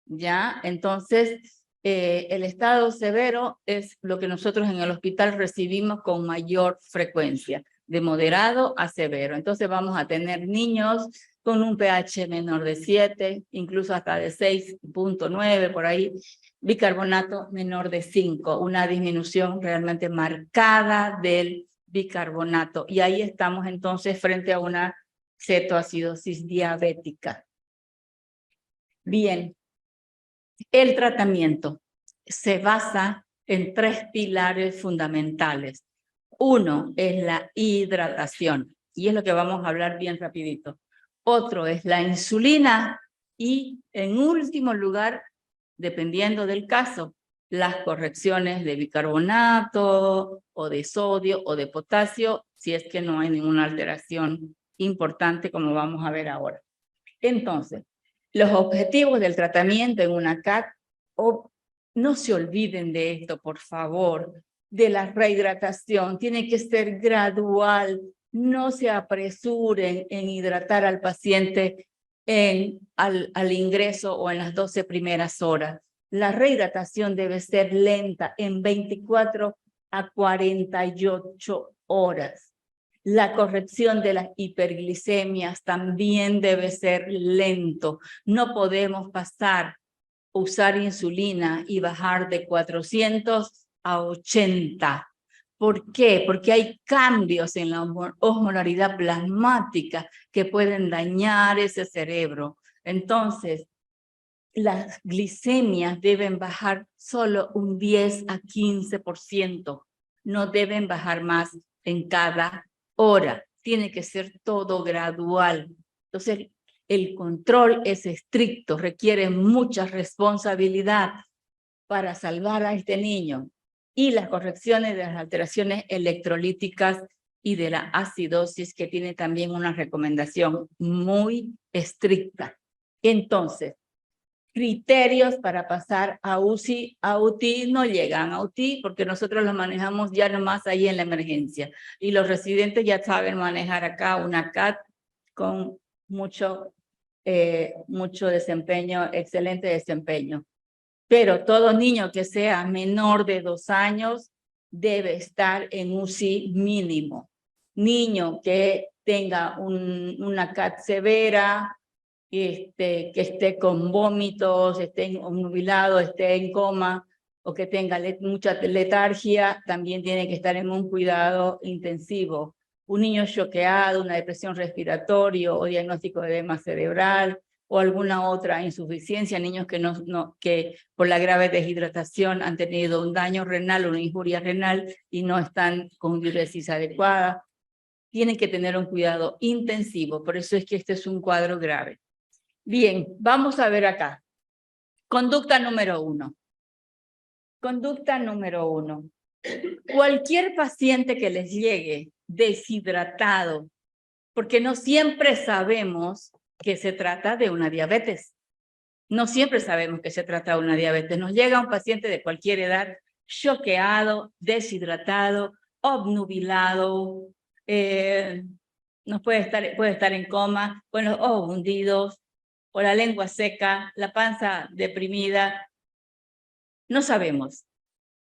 ¿Ya? Entonces, el estado severo es lo que nosotros en el hospital recibimos con mayor frecuencia, de moderado a severo. Entonces vamos a tener niños con un pH menor de 7, incluso hasta de 6.9 por ahí, bicarbonato menor de 5, una disminución realmente marcada del bicarbonato. Y ahí estamos entonces frente a una cetoacidosis diabética. Bien. El tratamiento se basa en 3 pilares fundamentales. Uno es la hidratación, y es lo que vamos a hablar bien rapidito. Otro es la insulina y, en último lugar, dependiendo del caso, las correcciones de bicarbonato o de sodio o de potasio, si es que no hay ninguna alteración importante como vamos a ver ahora. Entonces, los objetivos del tratamiento en una CAT, no se olviden de esto, por favor, de la rehidratación. Tiene que ser gradual. No se apresuren en hidratar al paciente al ingreso o en las 12 primeras horas. La rehidratación debe ser lenta, en 24 a 48 horas. La corrección de las hiperglicemias también debe ser lento. No podemos usar insulina y bajar de 400 a 80. ¿Por qué? Porque hay cambios en la osmolaridad plasmática que pueden dañar ese cerebro. Entonces, las glicemias deben bajar solo un 10 a 15%. No deben bajar más en cada hora. Tiene que ser todo gradual. Entonces, el control es estricto, requiere mucha responsabilidad para salvar a este niño. Y las correcciones de las alteraciones electrolíticas y de la acidosis, que tiene también una recomendación muy estricta. Entonces, criterios para pasar a UCI, a UTI no llegan a UTI porque nosotros los manejamos ya nomás ahí en la emergencia. Y los residentes ya saben manejar acá una CAT con mucho desempeño, excelente desempeño. Pero todo niño que sea menor de 2 años debe estar en UCI mínimo. Niño que tenga una CAT severa, que esté con vómitos, esté obnubilado, esté en coma, o que tenga mucha letargia, también tiene que estar en un cuidado intensivo. Un niño choqueado, una depresión respiratoria o diagnóstico de edema cerebral, o alguna otra insuficiencia, niños que por la grave deshidratación han tenido un daño renal o una injuria renal y no están con diuresis adecuada, tienen que tener un cuidado intensivo. Por eso es que este es un cuadro grave. Bien, vamos a ver acá. Conducta número 1. Conducta número 1. Cualquier paciente que les llegue deshidratado, porque no siempre sabemos que se trata de una diabetes. No siempre sabemos que se trata de una diabetes. Nos llega un paciente de cualquier edad, choqueado, deshidratado, obnubilado, puede estar en coma, con los ojos hundidos, o la lengua seca, la panza deprimida. No sabemos.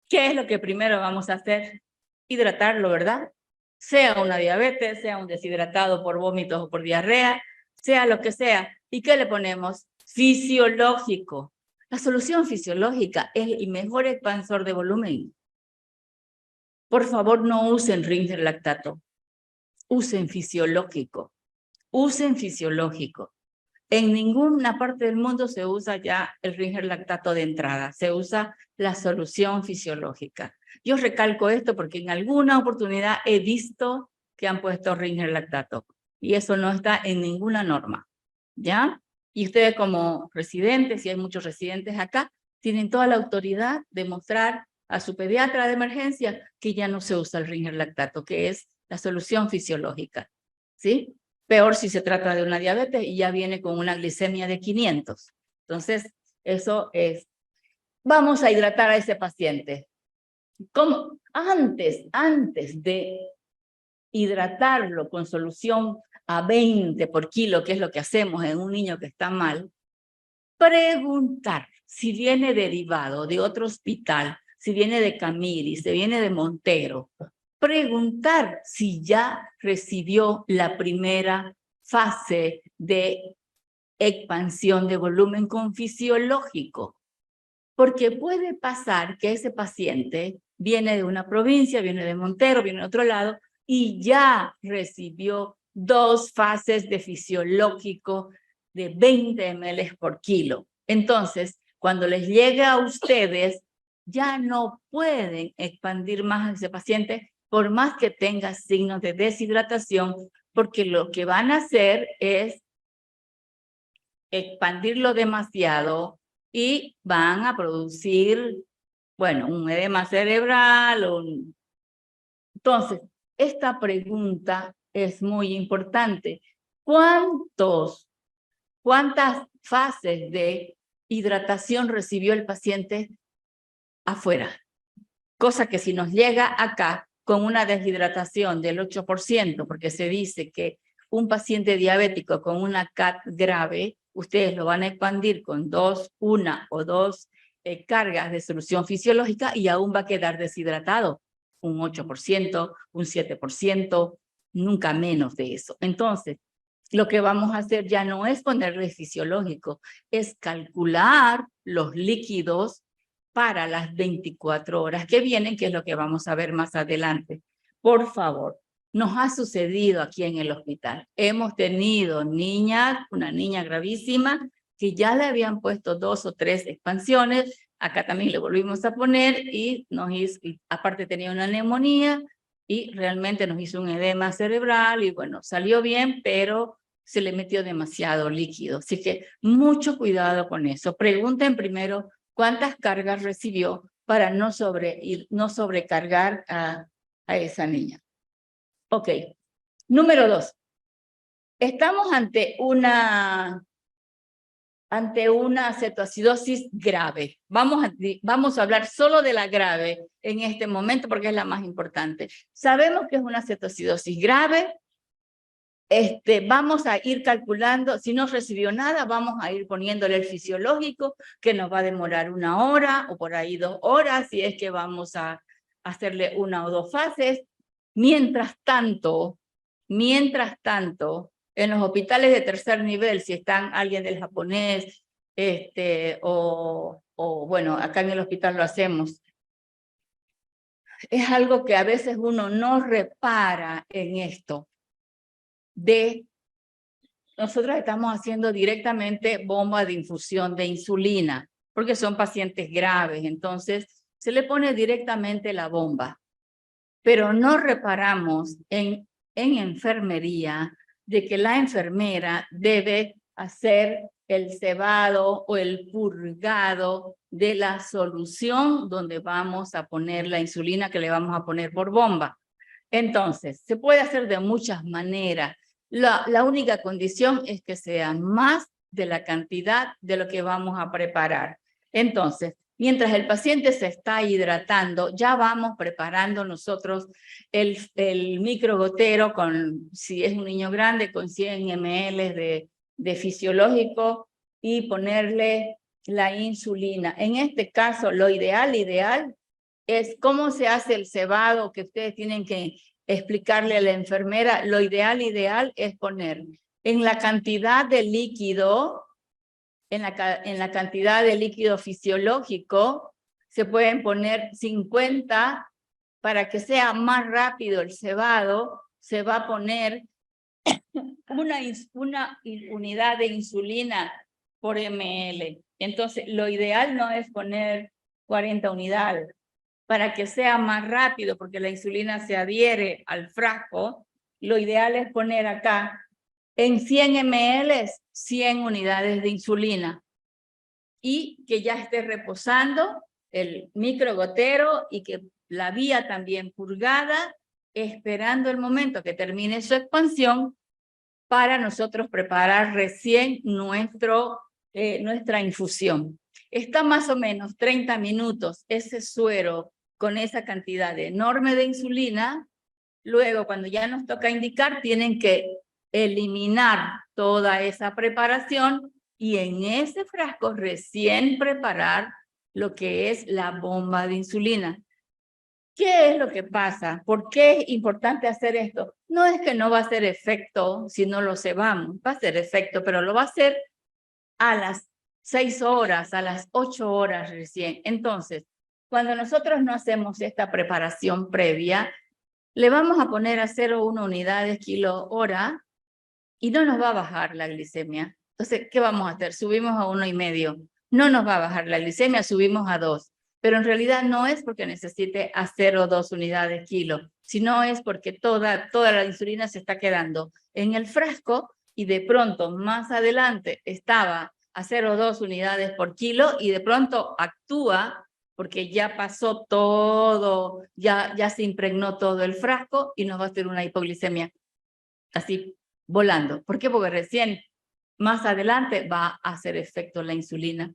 ¿Qué es lo que primero vamos a hacer? Hidratarlo, ¿verdad? Sea una diabetes, sea un deshidratado por vómitos o por diarrea, sea lo que sea. ¿Y qué le ponemos? Fisiológico. La solución fisiológica es el mejor expansor de volumen. Por favor, no usen Ringer lactato. Usen fisiológico. Usen fisiológico. En ninguna parte del mundo se usa ya el Ringer lactato de entrada. Se usa la solución fisiológica. Yo recalco esto porque en alguna oportunidad he visto que han puesto Ringer lactato. Y eso no está en ninguna norma. ¿Ya? Y ustedes como residentes, y hay muchos residentes acá, tienen toda la autoridad de mostrar a su pediatra de emergencia que ya no se usa el Ringer lactato, que es la solución fisiológica. ¿Sí? Peor si se trata de una diabetes y ya viene con una glicemia de 500. Entonces, eso es. Vamos a hidratar a ese paciente. ¿Cómo? Antes de hidratarlo con solución a 20 por kilo, que es lo que hacemos en un niño que está mal, preguntar si viene derivado de otro hospital, si viene de Camiri, si viene de Montero, preguntar si ya recibió la primera fase de expansión de volumen con fisiológico. Porque puede pasar que ese paciente viene de una provincia, viene de Montero, viene de otro lado, y ya recibió 2 fases de fisiológico de 20 ml por kilo. Entonces, cuando les llegue a ustedes, ya no pueden expandir más a ese paciente por más que tenga signos de deshidratación, porque lo que van a hacer es expandirlo demasiado y van a producir, bueno, un edema cerebral. Entonces, esta pregunta es muy importante. ¿Cuántas fases de hidratación recibió el paciente afuera? Cosa que si nos llega acá con una deshidratación del 8%, porque se dice que un paciente diabético con una CAT grave, ustedes lo van a expandir con una o dos cargas de solución fisiológica y aún va a quedar deshidratado. Un 8%, un 7%, nunca menos de eso. Entonces, lo que vamos a hacer ya no es ponerle fisiológico, es calcular los líquidos para las 24 horas que vienen, que es lo que vamos a ver más adelante. Por favor, nos ha sucedido aquí en el hospital. Hemos tenido una niña gravísima, que ya le habían puesto 2 o 3 expansiones. Acá también le volvimos a poner y aparte tenía una neumonía y realmente nos hizo un edema cerebral y bueno, salió bien, pero se le metió demasiado líquido. Así que mucho cuidado con eso. Pregunten primero cuántas cargas recibió para no sobrecargar a esa niña. Ok. Número 2. Estamos ante una cetoacidosis grave. Vamos a hablar solo de la grave en este momento porque es la más importante. Sabemos que es una cetoacidosis grave. Vamos a ir calculando, si no recibió nada, vamos a ir poniéndole el fisiológico, que nos va a demorar 1 hora o por ahí 2 horas, si es que vamos a hacerle 1 o 2 fases. Mientras tanto, en los hospitales de tercer nivel, si están alguien del japonés, o bueno, acá en el hospital lo hacemos, es algo que a veces uno no repara en esto. Nosotros estamos haciendo directamente bomba de infusión de insulina, porque son pacientes graves, entonces se le pone directamente la bomba. Pero no reparamos en enfermería de que la enfermera debe hacer el cebado o el purgado de la solución donde vamos a poner la insulina que le vamos a poner por bomba. Entonces, se puede hacer de muchas maneras. La única condición es que sea más de la cantidad de lo que vamos a preparar. Entonces, mientras el paciente se está hidratando, ya vamos preparando nosotros el microgotero si es un niño grande, con 100 ml de fisiológico y ponerle la insulina. En este caso, lo ideal es cómo se hace el cebado, que ustedes tienen que explicarle a la enfermera. Lo ideal es poner en la cantidad de líquido, en la cantidad de líquido fisiológico, se pueden poner 50 para que sea más rápido el cebado. Se va a poner una unidad de insulina por ml. Entonces, lo ideal no es poner 40 unidades, para que sea más rápido, porque la insulina se adhiere al frasco. Lo ideal es poner acá en 100 ml 100 unidades de insulina y que ya esté reposando el microgotero y que la vía también purgada, esperando el momento que termine su expansión para nosotros preparar recién nuestra infusión. Está más o menos 30 minutos ese suero con esa cantidad enorme de insulina. Luego, cuando ya nos toca indicar, tienen que eliminar toda esa preparación y en ese frasco recién preparar lo que es la bomba de insulina. ¿Qué es lo que pasa? ¿Por qué es importante hacer esto? No es que no va a hacer efecto si no lo cebamos, va a hacer efecto, pero lo va a hacer a las 6 horas, a las 8 horas recién. Entonces, cuando nosotros no hacemos esta preparación previa, le vamos a poner a 0,1 unidades kilo hora y no nos va a bajar la glicemia. Entonces, ¿qué vamos a hacer? Subimos a 1,5. No nos va a bajar la glicemia, subimos a 2. Pero en realidad no es porque necesite a 0,2 unidades kilo, sino es porque toda la insulina se está quedando en el frasco y de pronto más adelante estaba a 0,2 unidades por kilo y de pronto actúa porque ya pasó todo, ya se impregnó todo el frasco y nos va a hacer una hipoglicemia así volando. ¿Por qué? Porque recién más adelante va a hacer efecto la insulina.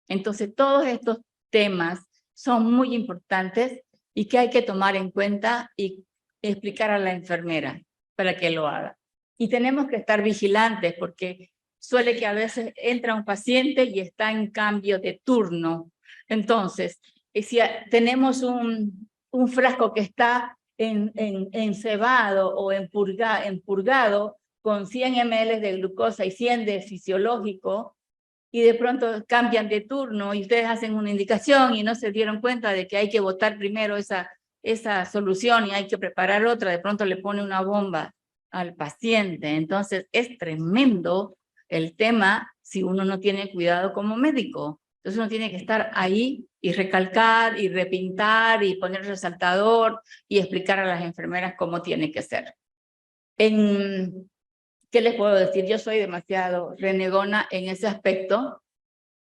Entonces todos estos temas son muy importantes y que hay que tomar en cuenta y explicar a la enfermera para que lo haga. Y tenemos que estar vigilantes porque suele que a veces entra un paciente y está en cambio de turno. Entonces, si tenemos un frasco que está encebado o purgado con 100 ml de glucosa y 100 de fisiológico, y de pronto cambian de turno y ustedes hacen una indicación y no se dieron cuenta de que hay que botar primero esa solución y hay que preparar otra, de pronto le pone una bomba al paciente. Entonces es tremendo el tema si uno no tiene cuidado como médico. Entonces uno tiene que estar ahí y recalcar y repintar y poner resaltador y explicar a las enfermeras cómo tiene que ser. ¿Qué les puedo decir? Yo soy demasiado renegona en ese aspecto,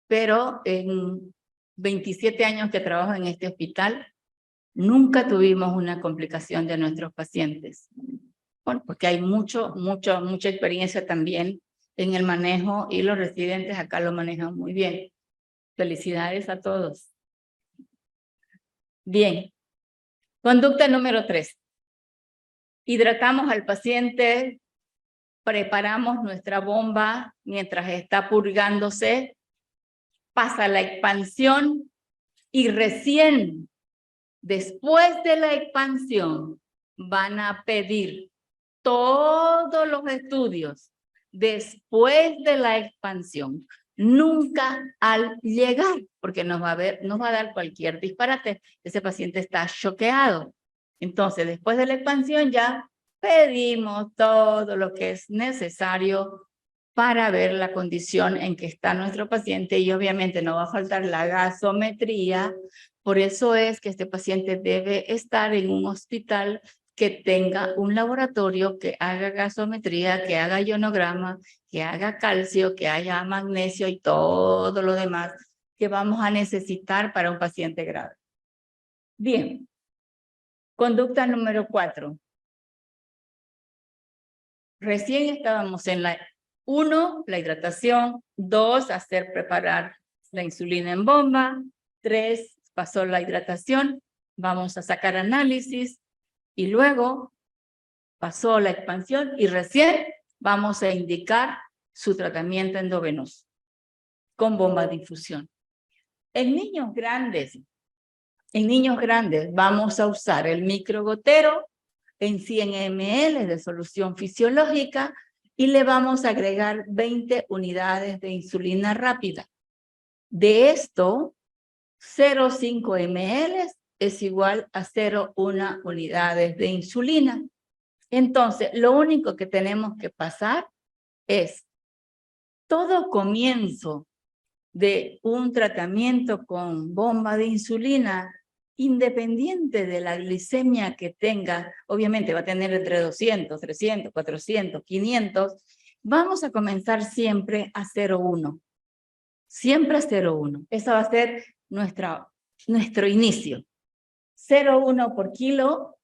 pero en 27 años que trabajo en este hospital, nunca tuvimos una complicación de nuestros pacientes. Bueno, porque hay mucha experiencia también en el manejo y los residentes acá lo manejan muy bien. Felicidades a todos. Bien. Conducta número 3. Hidratamos al paciente, preparamos nuestra bomba mientras está purgándose, pasa la expansión y recién después de la expansión van a pedir todos los estudios después de la expansión, nunca al llegar, porque nos va a dar cualquier disparate. Ese paciente está choqueado. Entonces, después de la expansión ya pedimos todo lo que es necesario para ver la condición en que está nuestro paciente y obviamente no va a faltar la gasometría. Por eso es que este paciente debe estar en un hospital que tenga un laboratorio que haga gasometría, que haga ionograma, que haga calcio, que haya magnesio y todo lo demás que vamos a necesitar para un paciente grave. Bien. Conducta número 4. Recién estábamos en la 1, la hidratación. 2, preparar la insulina en bomba. 3, pasó la hidratación. Vamos a sacar análisis. Y luego pasó la expansión y recién vamos a indicar su tratamiento endovenoso con bomba de infusión. En niños grandes vamos a usar el microgotero en 100 ml de solución fisiológica y le vamos a agregar 20 unidades de insulina rápida. De esto, 0,5 ml es igual a 0,1 unidades de insulina. Entonces, lo único que tenemos que pasar es todo comienzo de un tratamiento con bomba de insulina, independiente de la glicemia que tenga, obviamente va a tener entre 200, 300, 400, 500, vamos a comenzar siempre a 0,1. Siempre a 0,1. Ese va a ser nuestro inicio. 0,1 por kilo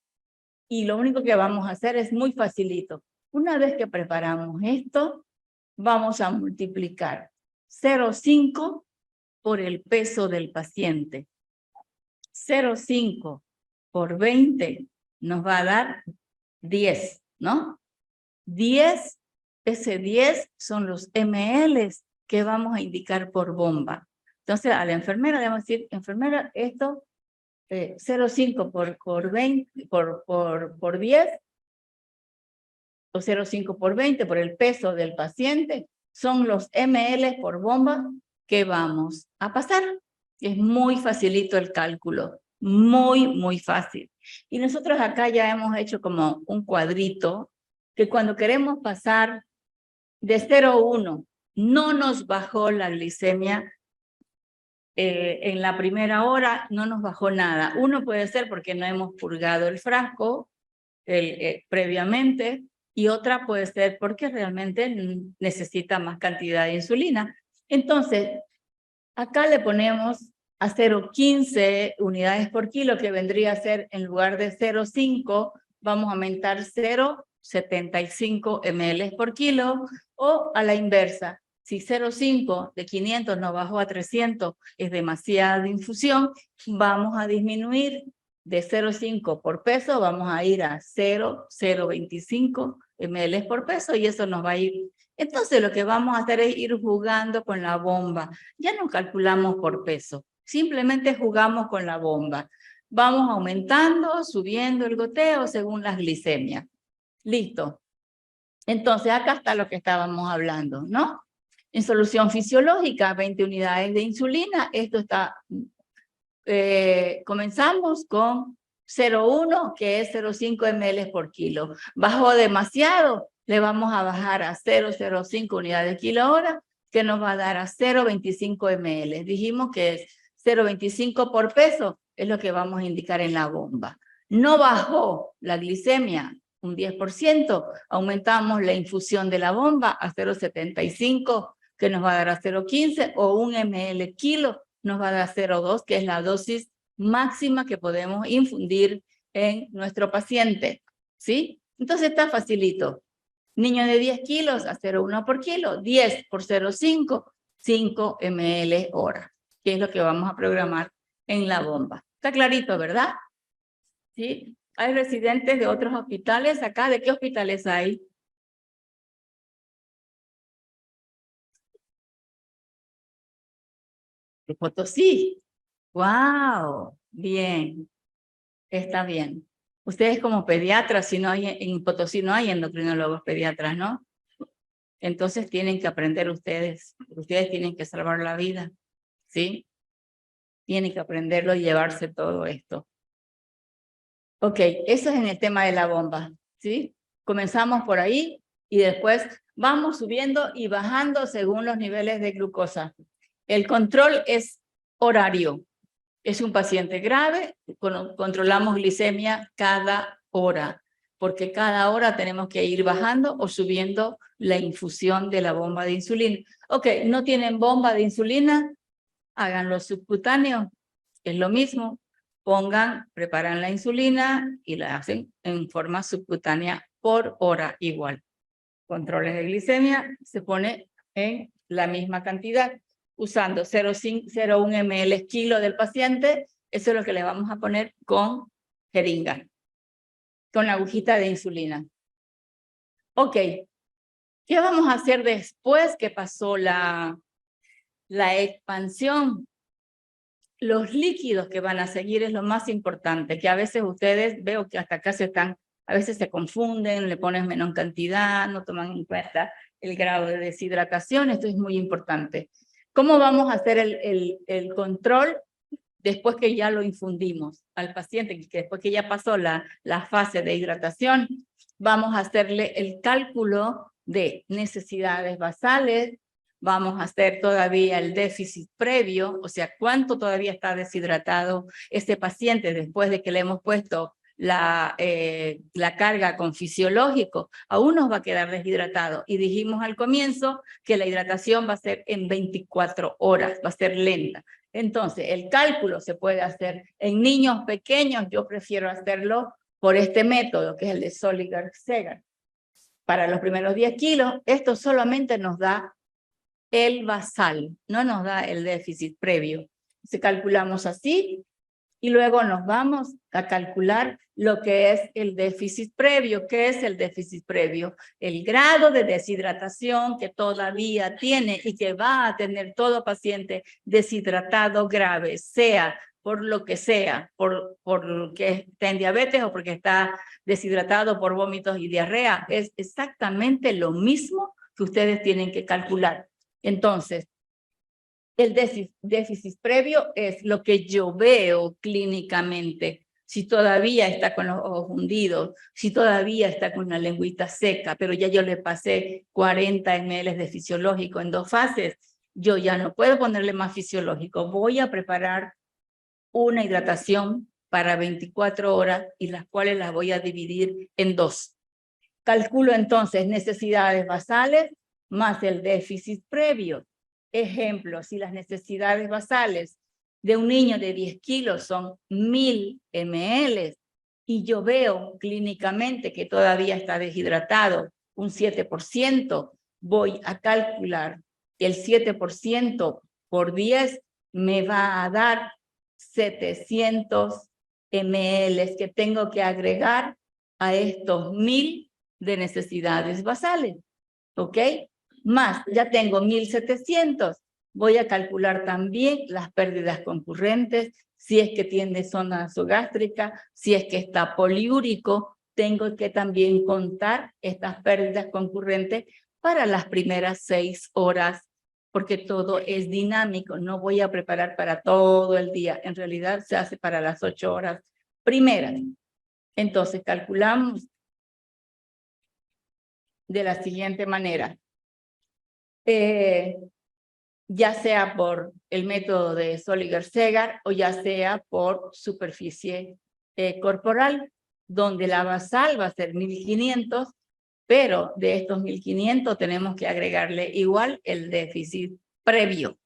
y lo único que vamos a hacer es muy facilito. Una vez que preparamos esto, vamos a multiplicar 0,5 por el peso del paciente. 0,5 por 20 nos va a dar 10, ¿no? 10, ese 10 son los ml que vamos a indicar por bomba. Entonces a la enfermera le vamos a decir, enfermera, esto 0,5 por 10 o 0,5 por 20 por el peso del paciente son los ml por bomba que vamos a pasar. Es muy facilito el cálculo, muy fácil. Y nosotros acá ya hemos hecho como un cuadrito que cuando queremos pasar de 0,1 no nos bajó la glicemia, en la primera hora no nos bajó nada. Uno puede ser porque no hemos purgado el frasco previamente y otra puede ser porque realmente necesita más cantidad de insulina. Entonces, acá le ponemos a 0,15 unidades por kilo, que vendría a ser en lugar de 0,5, vamos a aumentar 0,75 ml por kilo o a la inversa. Si 0,5 de 500 nos bajó a 300, es demasiada infusión, vamos a disminuir de 0,5 por peso, vamos a ir a 0,025 ml por peso y eso nos va a ir. Entonces lo que vamos a hacer es ir jugando con la bomba. Ya no calculamos por peso, simplemente jugamos con la bomba. Vamos aumentando, subiendo el goteo según las glicemias. Listo. Entonces acá está lo que estábamos hablando, ¿no? En solución fisiológica, 20 unidades de insulina. Esto está, comenzamos con 0,1, que es 0,5 ml por kilo. Bajó demasiado, le vamos a bajar a 0,05 unidades kilo hora, que nos va a dar a 0,25 ml. Dijimos que es 0,25 por peso, es lo que vamos a indicar en la bomba. No bajó la glicemia un 10%, aumentamos la infusión de la bomba a 0,75, que nos va a dar a 0,15, o 1 ml kilo nos va a dar 0,2, que es la dosis máxima que podemos infundir en nuestro paciente, ¿sí? Entonces está facilito. Niño de 10 kilos a 0,1 por kilo, 10 por 0,5, 5 ml hora, que es lo que vamos a programar en la bomba. Está clarito, ¿verdad? ¿Sí? Hay residentes de otros hospitales acá. ¿De qué hospitales hay? De Potosí. ¡Wow! Bien. Está bien. Ustedes como pediatras, si no hay, en Potosí no hay endocrinólogos pediatras, ¿no? Entonces tienen que aprender ustedes. Ustedes tienen que salvar la vida, ¿sí? Tienen que aprenderlo y llevarse todo esto. Ok, eso es en el tema de la bomba, ¿sí? Comenzamos por ahí y después vamos subiendo y bajando según los niveles de glucosa. El control es horario. Es un paciente grave, controlamos glicemia cada hora, porque cada hora tenemos que ir bajando o subiendo la infusión de la bomba de insulina. Ok, ¿no tienen bomba de insulina? Háganlo subcutáneo, es lo mismo. Preparan la insulina y la hacen en forma subcutánea por hora igual. Controles de glicemia, se pone en la misma cantidad, usando 0,1 ml kilo del paciente. Eso es lo que le vamos a poner con jeringa, con la agujita de insulina. Ok, ¿qué vamos a hacer después que pasó la expansión? Los líquidos que van a seguir es lo más importante, que a veces ustedes, veo que hasta acá a veces se confunden, le ponen menos cantidad, no toman en cuenta el grado de deshidratación. Esto es muy importante. ¿Cómo vamos a hacer el control después que ya lo infundimos al paciente, que después que ya pasó la fase de hidratación? Vamos a hacerle el cálculo de necesidades basales, vamos a hacer todavía el déficit previo, o sea, cuánto todavía está deshidratado este paciente después de que le hemos puesto la carga con fisiológico. Aún nos va a quedar deshidratado. Y dijimos al comienzo que la hidratación va a ser en 24 horas, va a ser lenta. Entonces, el cálculo se puede hacer en niños pequeños. Yo prefiero hacerlo por este método, que es el de Soliger-Segar. Para los primeros 10 kilos, esto solamente nos da el basal, no nos da el déficit previo. Se calculamos así y luego nos vamos a calcular lo que es el déficit previo. ¿Qué es el déficit previo? El grado de deshidratación que todavía tiene y que va a tener todo paciente deshidratado grave, sea por lo que sea, porque está en diabetes o porque está deshidratado por vómitos y diarrea. Es exactamente lo mismo que ustedes tienen que calcular. Entonces, el déficit previo es lo que yo veo clínicamente. Si todavía está con los ojos hundidos, si todavía está con una lengüita seca, pero ya yo le pasé 40 ml de fisiológico en 2 fases, yo ya no puedo ponerle más fisiológico. Voy a preparar una hidratación para 24 horas y las cuales las voy a dividir en 2. Calculo entonces necesidades basales más el déficit previo. Ejemplo, si las necesidades basales de un niño de 10 kilos son 1000 ml y yo veo clínicamente que todavía está deshidratado un 7%, voy a calcular que el 7% por 10 me va a dar 700 ml que tengo que agregar a estos 1000 de necesidades basales, ¿ok? Más, ya tengo 1700. Voy a calcular también las pérdidas concurrentes, si es que tiene zona nasogástrica, si es que está poliúrico, tengo que también contar estas pérdidas concurrentes para las primeras 6 horas porque todo es dinámico. No voy a preparar para todo el día. En realidad se hace para las 8 horas primeras. Entonces calculamos de la siguiente manera. Ya sea por el método de Soliger-Segar o ya sea por superficie corporal, donde la basal va a ser 1500, pero de estos 1500 tenemos que agregarle igual el déficit previo,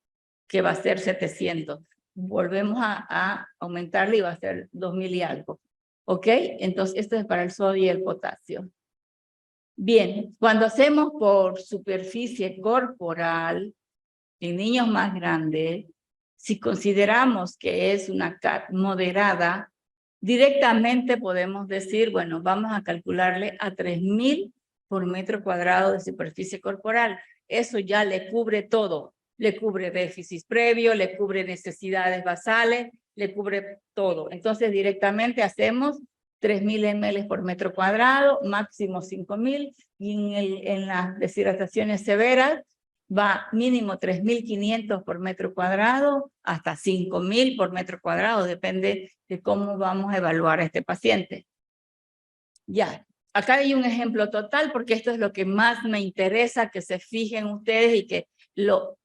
que va a ser 700. Volvemos a aumentarle y va a ser 2000 y algo. ¿Ok? Entonces, esto es para el sodio y el potasio. Bien, cuando hacemos por superficie corporal, en niños más grandes, si consideramos que es una CAT moderada, directamente podemos decir, bueno, vamos a calcularle a 3000 por metro cuadrado de superficie corporal. Eso ya le cubre todo. Le cubre déficit previo, le cubre necesidades basales, le cubre todo. Entonces, directamente hacemos 3000 ml por metro cuadrado, máximo 5000, y en las deshidrataciones severas, va mínimo 3.500 por metro cuadrado hasta 5.000 por metro cuadrado, depende de cómo vamos a evaluar a este paciente. Ya, acá hay un ejemplo total porque esto es lo que más me interesa que se fijen ustedes y que lo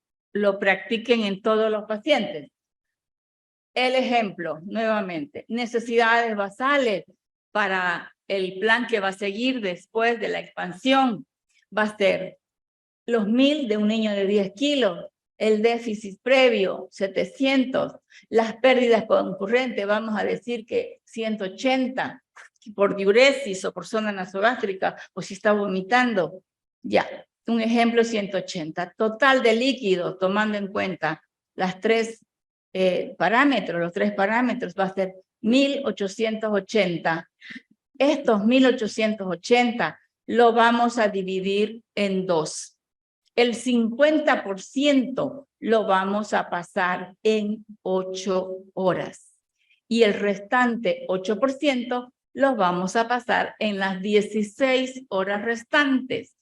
practiquen en todos los pacientes. El ejemplo, nuevamente, necesidades basales para el plan que va a seguir después de la expansión va a ser los 1000 de un niño de 10 kilos, el déficit previo, 700, las pérdidas concurrentes, vamos a decir que 180, por diuresis o por zona nasogástrica, o si está vomitando, ya, un ejemplo 180. Total de líquido, tomando en cuenta las tres parámetros, los tres parámetros, va a ser 1880. Estos 1880 lo vamos a dividir en dos. El 50% lo vamos a pasar en 8 horas. Y el restante 8% lo vamos a pasar en las 16 horas restantes.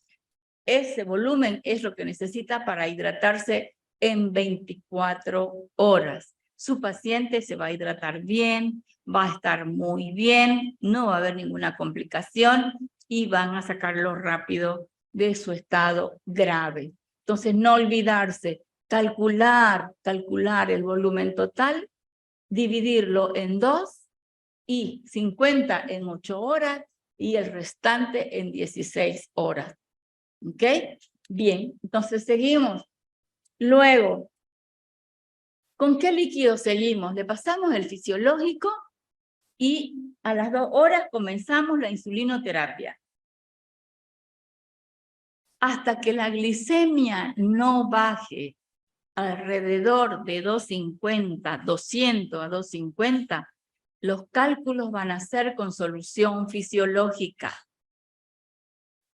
Ese volumen es lo que necesita para hidratarse en 24 horas. Su paciente se va a hidratar bien, va a estar muy bien, no va a haber ninguna complicación y van a sacarlo rápido de su estado grave. Entonces, no olvidarse, calcular el volumen total, dividirlo en 2 y 50 en 8 horas y el restante en 16 horas. ¿Ok? Bien, entonces seguimos. Luego, ¿con qué líquido seguimos? Le pasamos el fisiológico y a las 2 horas comenzamos la insulinoterapia. Hasta que la glicemia no baje alrededor de 250, 200 a 250, los cálculos van a ser con solución fisiológica.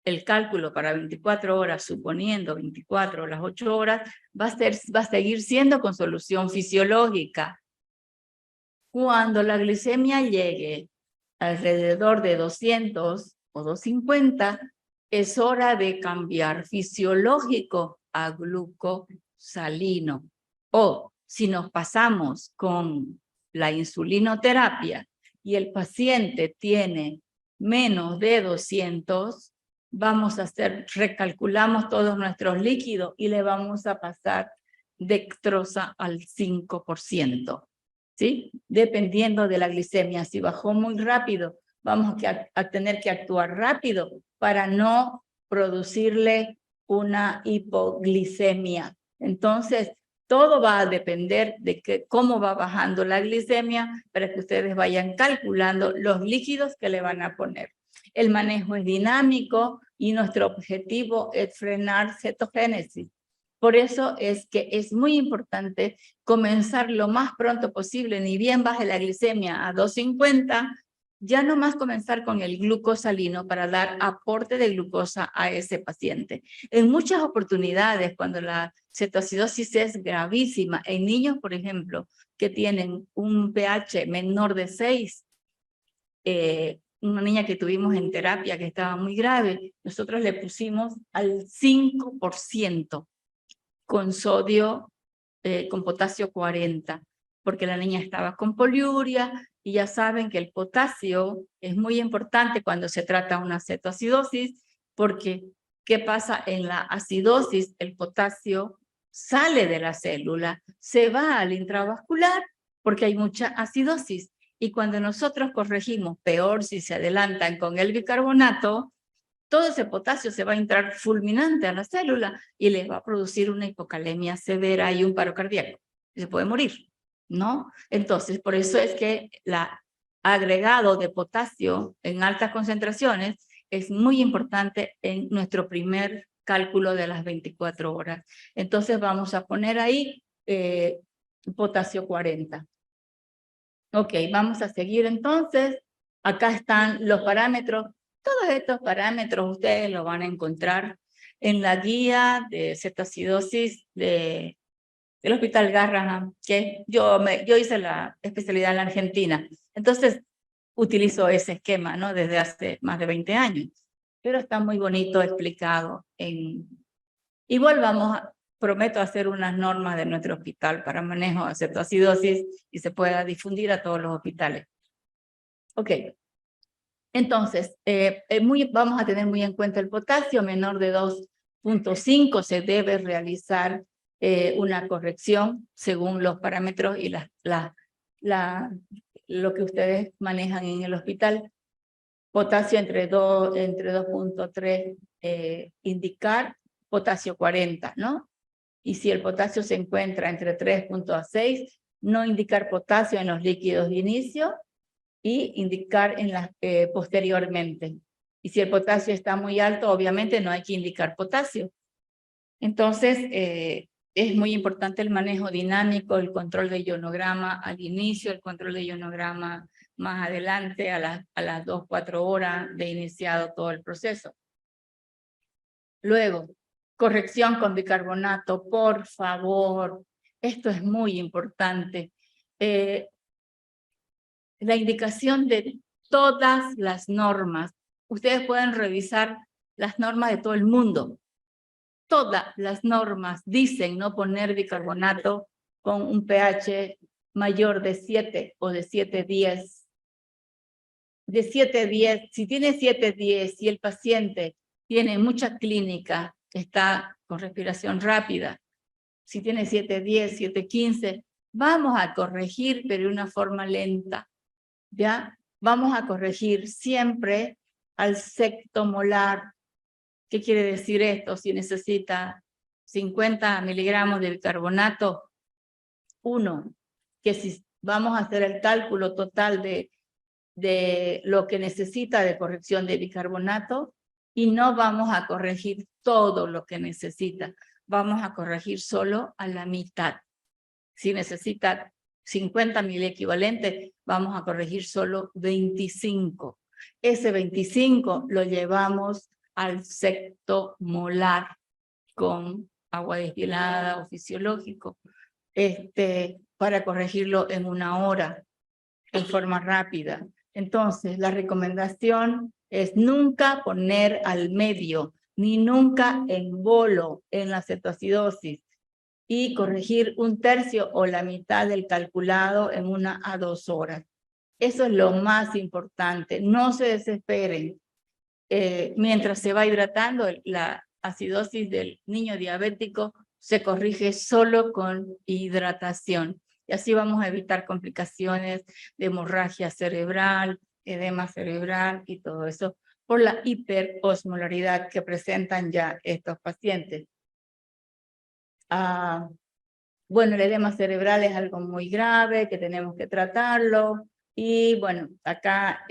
El cálculo para 24 horas, suponiendo 24 o las 8 horas, va a seguir siendo con solución fisiológica. Cuando la glicemia llegue alrededor de 200 o 250, es hora de cambiar fisiológico a glucosalino. O si nos pasamos con la insulinoterapia y el paciente tiene menos de 200, vamos a recalculamos todos nuestros líquidos y le vamos a pasar dextrosa al 5%. ¿Sí? Dependiendo de la glicemia. Si bajó muy rápido, vamos a tener que actuar rápido para no producirle una hipoglicemia. Entonces, todo va a depender de cómo va bajando la glicemia para que ustedes vayan calculando los líquidos que le van a poner. El manejo es dinámico y nuestro objetivo es frenar cetogénesis. Por eso es que es muy importante comenzar lo más pronto posible, ni bien baje la glicemia a 250, ya no más comenzar con el glucosalino para dar aporte de glucosa a ese paciente. En muchas oportunidades, cuando la cetoacidosis es gravísima, en niños, por ejemplo, que tienen un pH menor de 6, una niña que tuvimos en terapia que estaba muy grave, nosotros le pusimos al 5%. con sodio, con potasio 40, porque la niña estaba con poliuria, y ya saben que el potasio es muy importante cuando se trata de una cetoacidosis, porque ¿qué pasa en la acidosis? El potasio sale de la célula, se va al intravascular, porque hay mucha acidosis, y cuando nosotros corregimos, peor si se adelantan con el bicarbonato, todo ese potasio se va a entrar fulminante a la célula y les va a producir una hipocalemia severa y un paro cardíaco. Y se puede morir, ¿no? Entonces, por eso es que el agregado de potasio en altas concentraciones es muy importante en nuestro primer cálculo de las 24 horas. Entonces, vamos a poner ahí potasio 40. Ok, vamos a seguir entonces. Acá están los parámetros. Todos estos parámetros ustedes los van a encontrar en la guía de cetoacidosis del Hospital Garrahan, que yo hice la especialidad en la Argentina. Entonces, utilizo ese esquema, ¿no? Desde hace más de 20 años. Pero está muy bonito explicado. Igual prometo hacer unas normas de nuestro hospital para manejo de cetoacidosis y se pueda difundir a todos los hospitales. Ok. Entonces, vamos a tener muy en cuenta el potasio, menor de 2.5 se debe realizar una corrección según los parámetros y lo que ustedes manejan en el hospital. Potasio entre 2.3, indicar potasio 40, ¿no? Y si el potasio se encuentra entre 3.6, no indicar potasio en los líquidos de inicio, y indicar posteriormente. Y si el potasio está muy alto, obviamente no hay que indicar potasio. Entonces, es muy importante el manejo dinámico, el control de ionograma al inicio, el control de ionograma más adelante, a las 2-4 horas de iniciado todo el proceso. Luego, corrección con bicarbonato, por favor. Esto es muy importante. La indicación de todas las normas. Ustedes pueden revisar las normas de todo el mundo. Todas las normas dicen no poner bicarbonato con un pH mayor de 7 o de 7,10. De 7,10, si tiene 7,10 y el paciente tiene mucha clínica, está con respiración rápida, si tiene 7,10, 7,15, vamos a corregir, pero de una forma lenta. ¿Ya? Vamos a corregir siempre al sectomolar. ¿Qué quiere decir esto? Si necesita 50 miligramos de bicarbonato, que si vamos a hacer el cálculo total de lo que necesita de corrección de bicarbonato, y no vamos a corregir todo lo que necesita, vamos a corregir solo a la mitad. Si necesita 50 mil equivalentes, vamos a corregir solo 25. Ese 25 lo llevamos al sectomolar con agua destilada o fisiológico, para corregirlo en 1 hora, en forma rápida. Entonces, la recomendación es nunca poner al medio, ni nunca en bolo en la cetoacidosis, y corregir 1/3 o la mitad del calculado en 1 a 2 horas. Eso es lo más importante. No se desesperen. Mientras se va hidratando, la acidosis del niño diabético se corrige solo con hidratación. Y así vamos a evitar complicaciones de hemorragia cerebral, edema cerebral y todo eso por la hiperosmolaridad que presentan ya estos pacientes. Bueno, el edema cerebral es algo muy grave que tenemos que tratarlo, y bueno, acá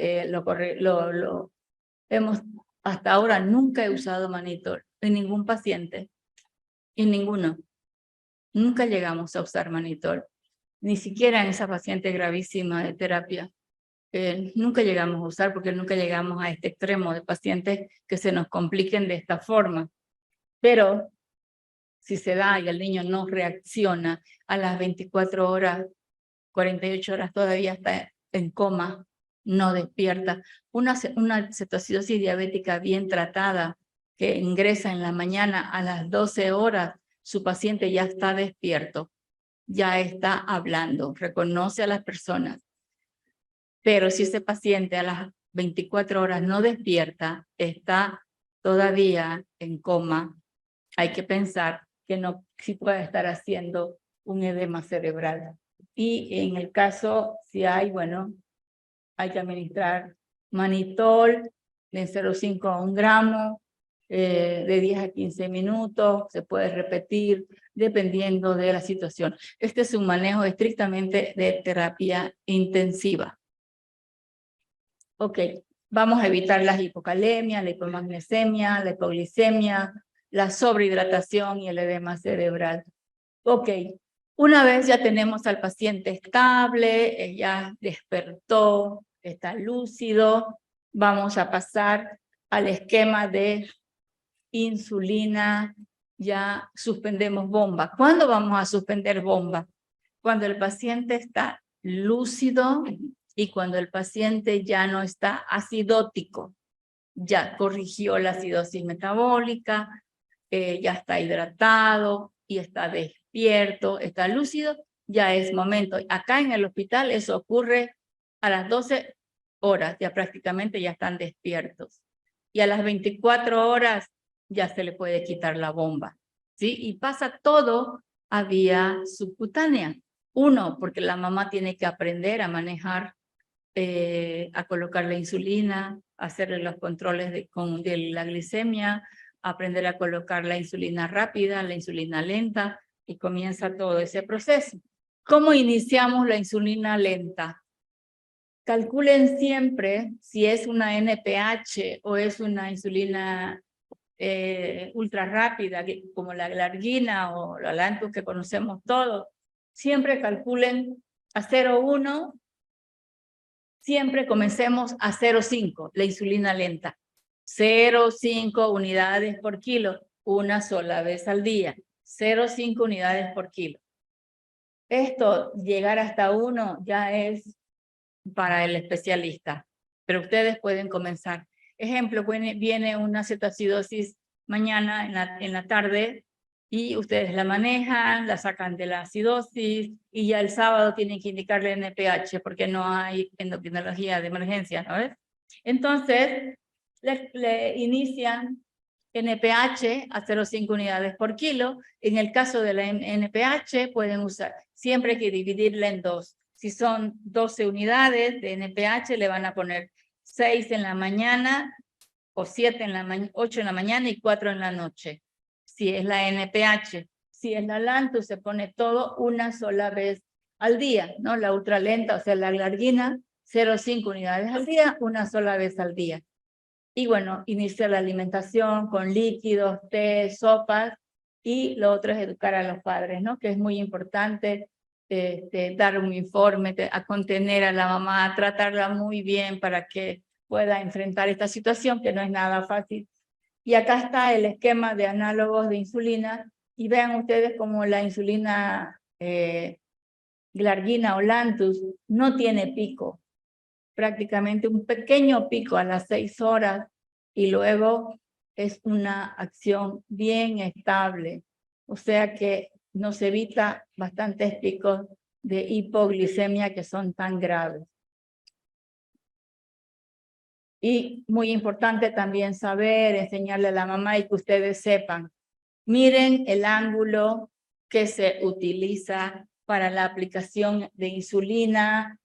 hasta ahora nunca he usado manitol en ningún paciente, en ninguno. Nunca llegamos a usar manitol, ni siquiera en esa paciente gravísima de terapia. Nunca llegamos a usar, porque nunca llegamos a este extremo de pacientes que se nos compliquen de esta forma. Pero si se da y el niño no reacciona, a las 24 horas, 48 horas todavía está en coma, no despierta. Una cetoacidosis diabética bien tratada, que ingresa en la mañana a las 12 horas, su paciente ya está despierto, ya está hablando, reconoce a las personas. Pero si ese paciente a las 24 horas no despierta, está todavía en coma, hay que pensar que no sí puede estar haciendo un edema cerebral. Y en el caso, si hay, bueno, hay que administrar manitol de 0,5 a 1 gramo, de 10 a 15 minutos, se puede repetir dependiendo de la situación. Este es un manejo estrictamente de terapia intensiva. Ok, vamos a evitar las hipocalemias, la hipomagnesemia, la hipoglicemia, la sobrehidratación y el edema cerebral. Ok, una vez ya tenemos al paciente estable, ya despertó, está lúcido, vamos a pasar al esquema de insulina, ya suspendemos bomba. ¿Cuándo vamos a suspender bomba? Cuando el paciente está lúcido y cuando el paciente ya no está acidótico, ya corrigió la acidosis metabólica, ya está hidratado y está despierto, está lúcido, ya es momento. Acá en el hospital eso ocurre a las 12 horas, ya prácticamente ya están despiertos. Y a las 24 horas ya se le puede quitar la bomba, ¿sí? Y pasa todo a vía subcutánea. Uno, porque la mamá tiene que aprender a manejar, a colocar la insulina, hacerle los controles de la glicemia, aprender a colocar la insulina rápida, la insulina lenta, y comienza todo ese proceso. ¿Cómo iniciamos la insulina lenta? Calculen siempre si es una NPH o es una insulina ultra rápida, como la glargina o la Lantus que conocemos todos. Siempre calculen a 0,1, siempre comencemos a 0,5, la insulina lenta. 0,5 unidades por kilo, una sola vez al día. 0,5 unidades por kilo. Esto, llegar hasta 1, ya es para el especialista, pero ustedes pueden comenzar. Ejemplo, viene una cetoacidosis mañana en la tarde y ustedes la manejan, la sacan de la acidosis y ya el sábado tienen que indicarle NPH porque no hay endocrinología de emergencia, ¿no ves? Entonces, le inician NPH a 0,5 unidades por kilo. En el caso de la NPH pueden usar, siempre hay que dividirla en 2. Si son 12 unidades de NPH, le van a poner 6 en la mañana o 7 en la mañana, 8 en la mañana y 4 en la noche. Si es la NPH. Si es la Lantus, se pone todo una sola vez al día, ¿no? La ultralenta, o sea, la glargina, 0,5 unidades al día, una sola vez al día. Y bueno, inicia la alimentación con líquidos, té, sopas, y lo otro es educar a los padres, ¿no? Que es muy importante. Dar un informe, a contener a la mamá, tratarla muy bien para que pueda enfrentar esta situación que no es nada fácil. Y acá está el esquema de análogos de insulina y vean ustedes como la insulina glargina o Lantus no tiene pico, prácticamente un pequeño pico a las 6 horas y luego es una acción bien estable. O sea que nos evita bastantes picos de hipoglicemia que son tan graves. Y muy importante también saber, enseñarle a la mamá y que ustedes sepan. Miren el ángulo que se utiliza para la aplicación de insulina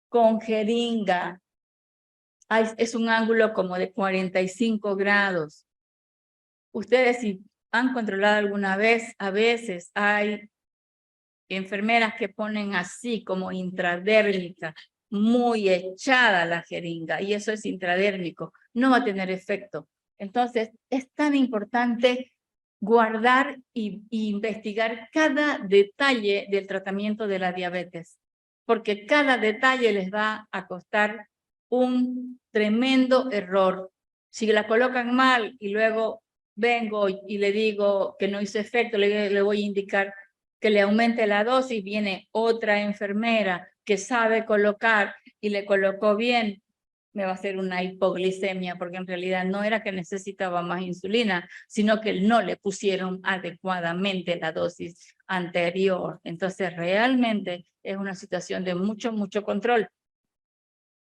con jeringa. Es un ángulo como de 45 grados. Ustedes si han controlado alguna vez, a veces hay enfermeras que ponen así como intradérmica, muy echada la jeringa, y eso es intradérmico, no va a tener efecto. Entonces, es tan importante guardar y investigar cada detalle del tratamiento de la diabetes, porque cada detalle les va a costar un tremendo error. Si la colocan mal y luego vengo y le digo que no hizo efecto, le voy a indicar que le aumente la dosis, viene otra enfermera que sabe colocar y le colocó bien, me va a hacer una hipoglicemia, porque en realidad no era que necesitaba más insulina, sino que no le pusieron adecuadamente la dosis anterior. Entonces, realmente es una situación de mucho control.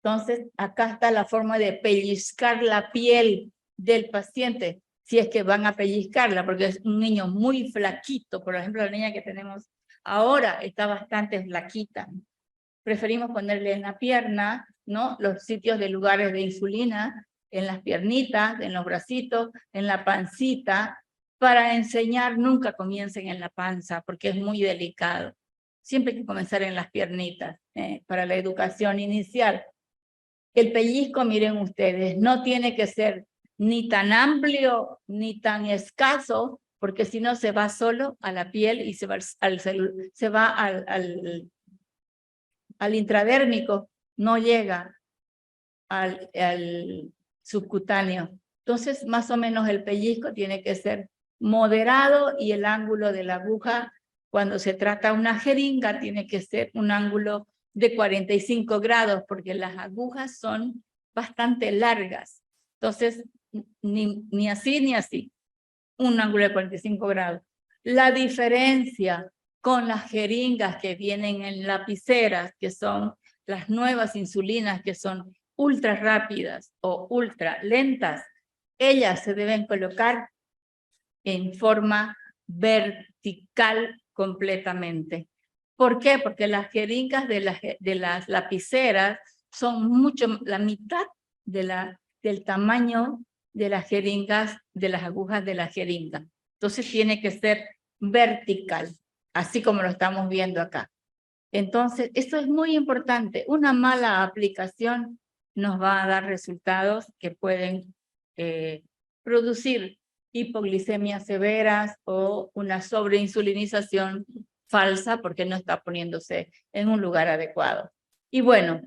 Entonces, acá está la forma de pellizcar la piel del paciente, si es que van a pellizcarla, porque es un niño muy flaquito. Por ejemplo, la niña que tenemos ahora está bastante flaquita. Preferimos ponerle en la pierna, ¿no? Los sitios de lugares de insulina, en las piernitas, en los bracitos, en la pancita. Para enseñar, nunca comiencen en la panza, porque es muy delicado. Siempre hay que comenzar en las piernitas, para la educación inicial. El pellizco, miren ustedes, no tiene que ser ni tan amplio ni tan escaso, porque si no se va solo a la piel y se va al intradérmico, no llega al subcutáneo. Entonces, más o menos el pellizco tiene que ser moderado y el ángulo de la aguja, cuando se trata una jeringa, tiene que ser un ángulo de 45 grados, porque las agujas son bastante largas. Entonces, ni así ni así. Un ángulo de 45 grados. La diferencia con las jeringas que vienen en lapiceras, que son las nuevas insulinas, que son ultra rápidas o ultra lentas, ellas se deben colocar en forma vertical completamente. ¿Por qué? Porque las jeringas de las lapiceras son la mitad del tamaño de las jeringas, de las agujas de la jeringa. Entonces tiene que ser vertical, así como lo estamos viendo acá. Entonces, esto es muy importante. Una mala aplicación nos va a dar resultados que pueden producir hipoglicemias severas o una sobreinsulinización falsa porque no está poniéndose en un lugar adecuado. Y bueno,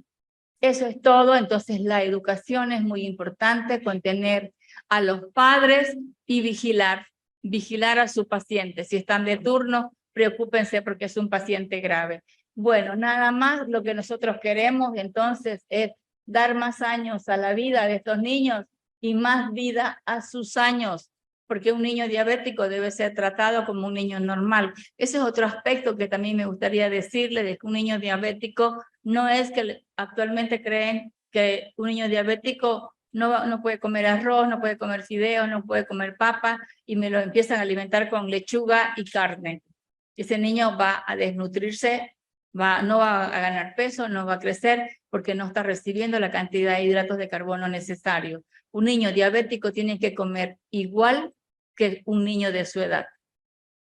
eso es todo. Entonces la educación es muy importante, contener a los padres y vigilar a su paciente. Si están de turno, preocúpense porque es un paciente grave. Bueno, nada más lo que nosotros queremos entonces es dar más años a la vida de estos niños y más vida a sus años, porque un niño diabético debe ser tratado como un niño normal. Ese es otro aspecto que también me gustaría decirle, de que un niño diabético no es que actualmente creen que un niño diabético no puede comer arroz, no puede comer fideos, no puede comer papa, y me lo empiezan a alimentar con lechuga y carne. Ese niño va a desnutrirse, no va a ganar peso, no va a crecer, porque no está recibiendo la cantidad de hidratos de carbono necesario. Un niño diabético tiene que comer igual que un niño de su edad.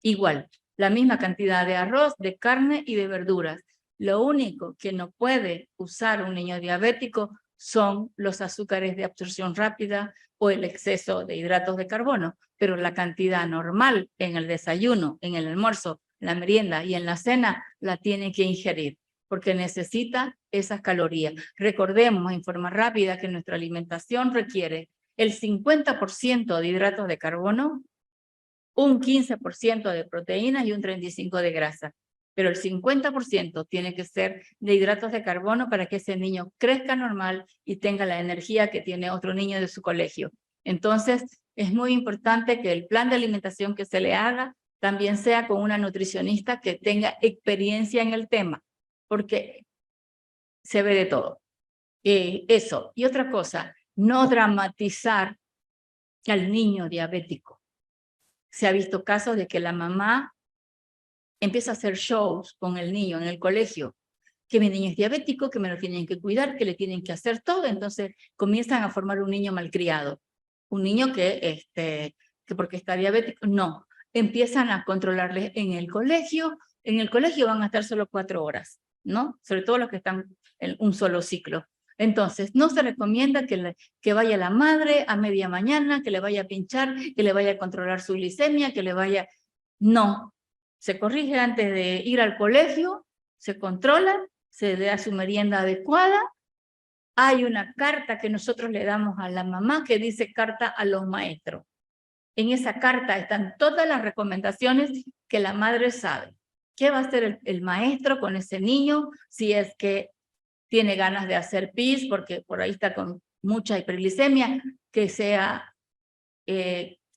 Igual, la misma cantidad de arroz, de carne y de verduras. Lo único que no puede usar un niño diabético son los azúcares de absorción rápida o el exceso de hidratos de carbono, pero la cantidad normal en el desayuno, en el almuerzo, la merienda y en la cena la tiene que ingerir, porque necesita esas calorías. Recordemos en forma rápida que nuestra alimentación requiere el 50% de hidratos de carbono, un 15% de proteínas y un 35% de grasa. Pero el 50% tiene que ser de hidratos de carbono para que ese niño crezca normal y tenga la energía que tiene otro niño de su colegio. Entonces, es muy importante que el plan de alimentación que se le haga también sea con una nutricionista que tenga experiencia en el tema, porque se ve de todo. Eso. Y otra cosa, no dramatizar al niño diabético. Se ha visto casos de que la mamá empieza a hacer shows con el niño en el colegio, que mi niño es diabético, que me lo tienen que cuidar, que le tienen que hacer todo. Entonces comienzan a formar un niño malcriado, un niño que porque está diabético. No, empiezan a controlarle en el colegio. En el colegio van a estar solo 4 horas, ¿no? Sobre todo los que están en un solo ciclo. Entonces, no se recomienda que vaya la madre a media mañana, que le vaya a pinchar, que le vaya a controlar su glicemia, que le vaya... No, se corrige antes de ir al colegio, se controla, se le da su merienda adecuada. Hay una carta que nosotros le damos a la mamá que dice carta a los maestros. En esa carta están todas las recomendaciones que la madre sabe. ¿Qué va a hacer el maestro con ese niño si es que tiene ganas de hacer pis porque por ahí está con mucha hiperglicemia, que sea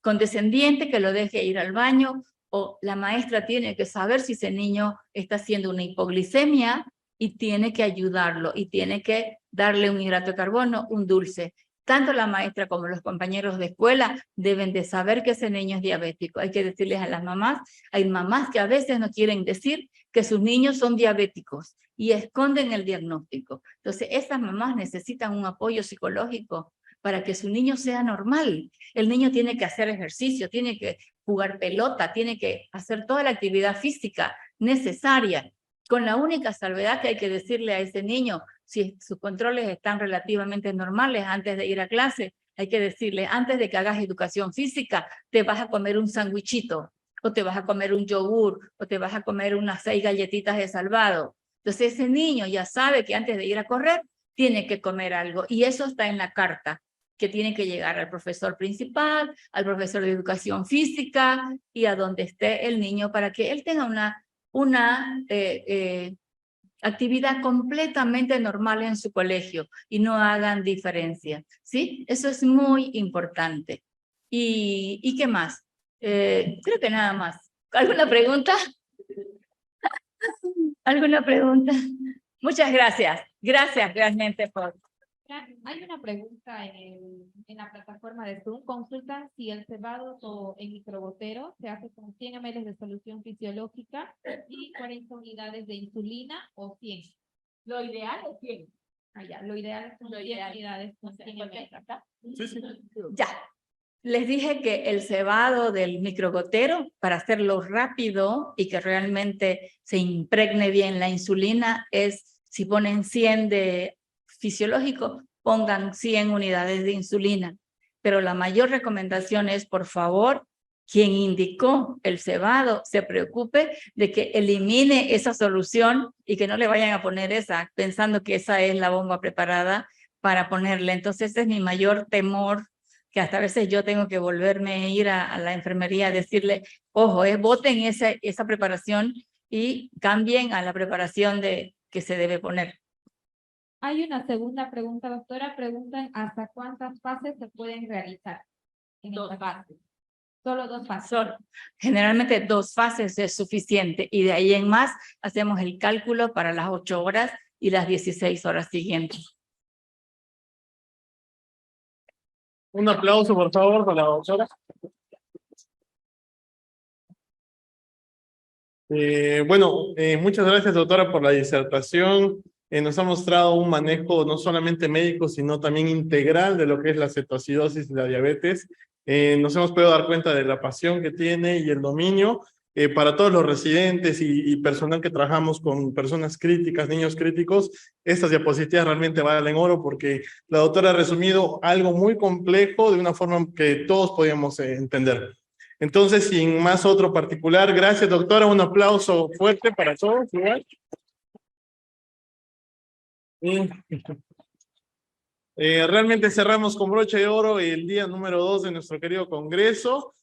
condescendiente, que lo deje ir al baño, o la maestra tiene que saber si ese niño está haciendo una hipoglicemia y tiene que ayudarlo y tiene que darle un hidrato de carbono, un dulce. Tanto la maestra como los compañeros de escuela deben de saber que ese niño es diabético. Hay que decirles a las mamás, hay mamás que a veces no quieren decir que sus niños son diabéticos y esconden el diagnóstico. Entonces, esas mamás necesitan un apoyo psicológico para que su niño sea normal. El niño tiene que hacer ejercicio, tiene que jugar pelota, tiene que hacer toda la actividad física necesaria, con la única salvedad que hay que decirle a ese niño, si sus controles están relativamente normales antes de ir a clase, hay que decirle, antes de que hagas educación física, te vas a comer un sandwichito, o te vas a comer un yogur, o te vas a comer unas 6 galletitas de salvado. Entonces ese niño ya sabe que antes de ir a correr, tiene que comer algo, y eso está en la carta, que tiene que llegar al profesor principal, al profesor de educación física, y a donde esté el niño, para que él tenga una actividad completamente normal en su colegio y no hagan diferencia, ¿sí? Eso es muy importante. ¿Y qué más? Creo que nada más. ¿Alguna pregunta? ¿Alguna pregunta? Muchas gracias. Gracias realmente por... Hay una pregunta en la plataforma de Zoom. Consulta si el cebado o el microgotero se hace con 100 ml de solución fisiológica y 40 unidades de insulina o 100. Lo ideal es 100. Lo ideal son 100 unidades con 100 ml. Sí, sí. Ya. Les dije que el cebado del microgotero, para hacerlo rápido y que realmente se impregne bien la insulina, es si ponen 100 de fisiológico, pongan 100 unidades de insulina. Pero la mayor recomendación es, por favor, quien indicó el cebado se preocupe de que elimine esa solución y que no le vayan a poner esa, pensando que esa es la bomba preparada para ponerle. Entonces, ese es mi mayor temor, que hasta a veces yo tengo que volverme a ir a la enfermería a decirle, ojo, boten esa preparación y cambien a la preparación que se debe poner. Hay una segunda pregunta, doctora. Preguntan hasta cuántas fases se pueden realizar. 2 fases. Solo 2 fases. Generalmente 2 fases es suficiente y de ahí en más hacemos el cálculo para las 8 horas y las 16 horas siguientes. Un aplauso, por favor, para la doctora. Muchas gracias, doctora, por la disertación. Nos ha mostrado un manejo no solamente médico, sino también integral de lo que es la cetoacidosis y la diabetes. Nos hemos podido dar cuenta de la pasión que tiene y el dominio. Para todos los residentes y personal que trabajamos con personas críticas, niños críticos, estas diapositivas realmente valen oro porque la doctora ha resumido algo muy complejo de una forma que todos podíamos entender. Entonces, sin más otro particular, gracias, doctora. Un aplauso fuerte para todos. Igual. Realmente cerramos con broche de oro el día número 2 de nuestro querido congreso.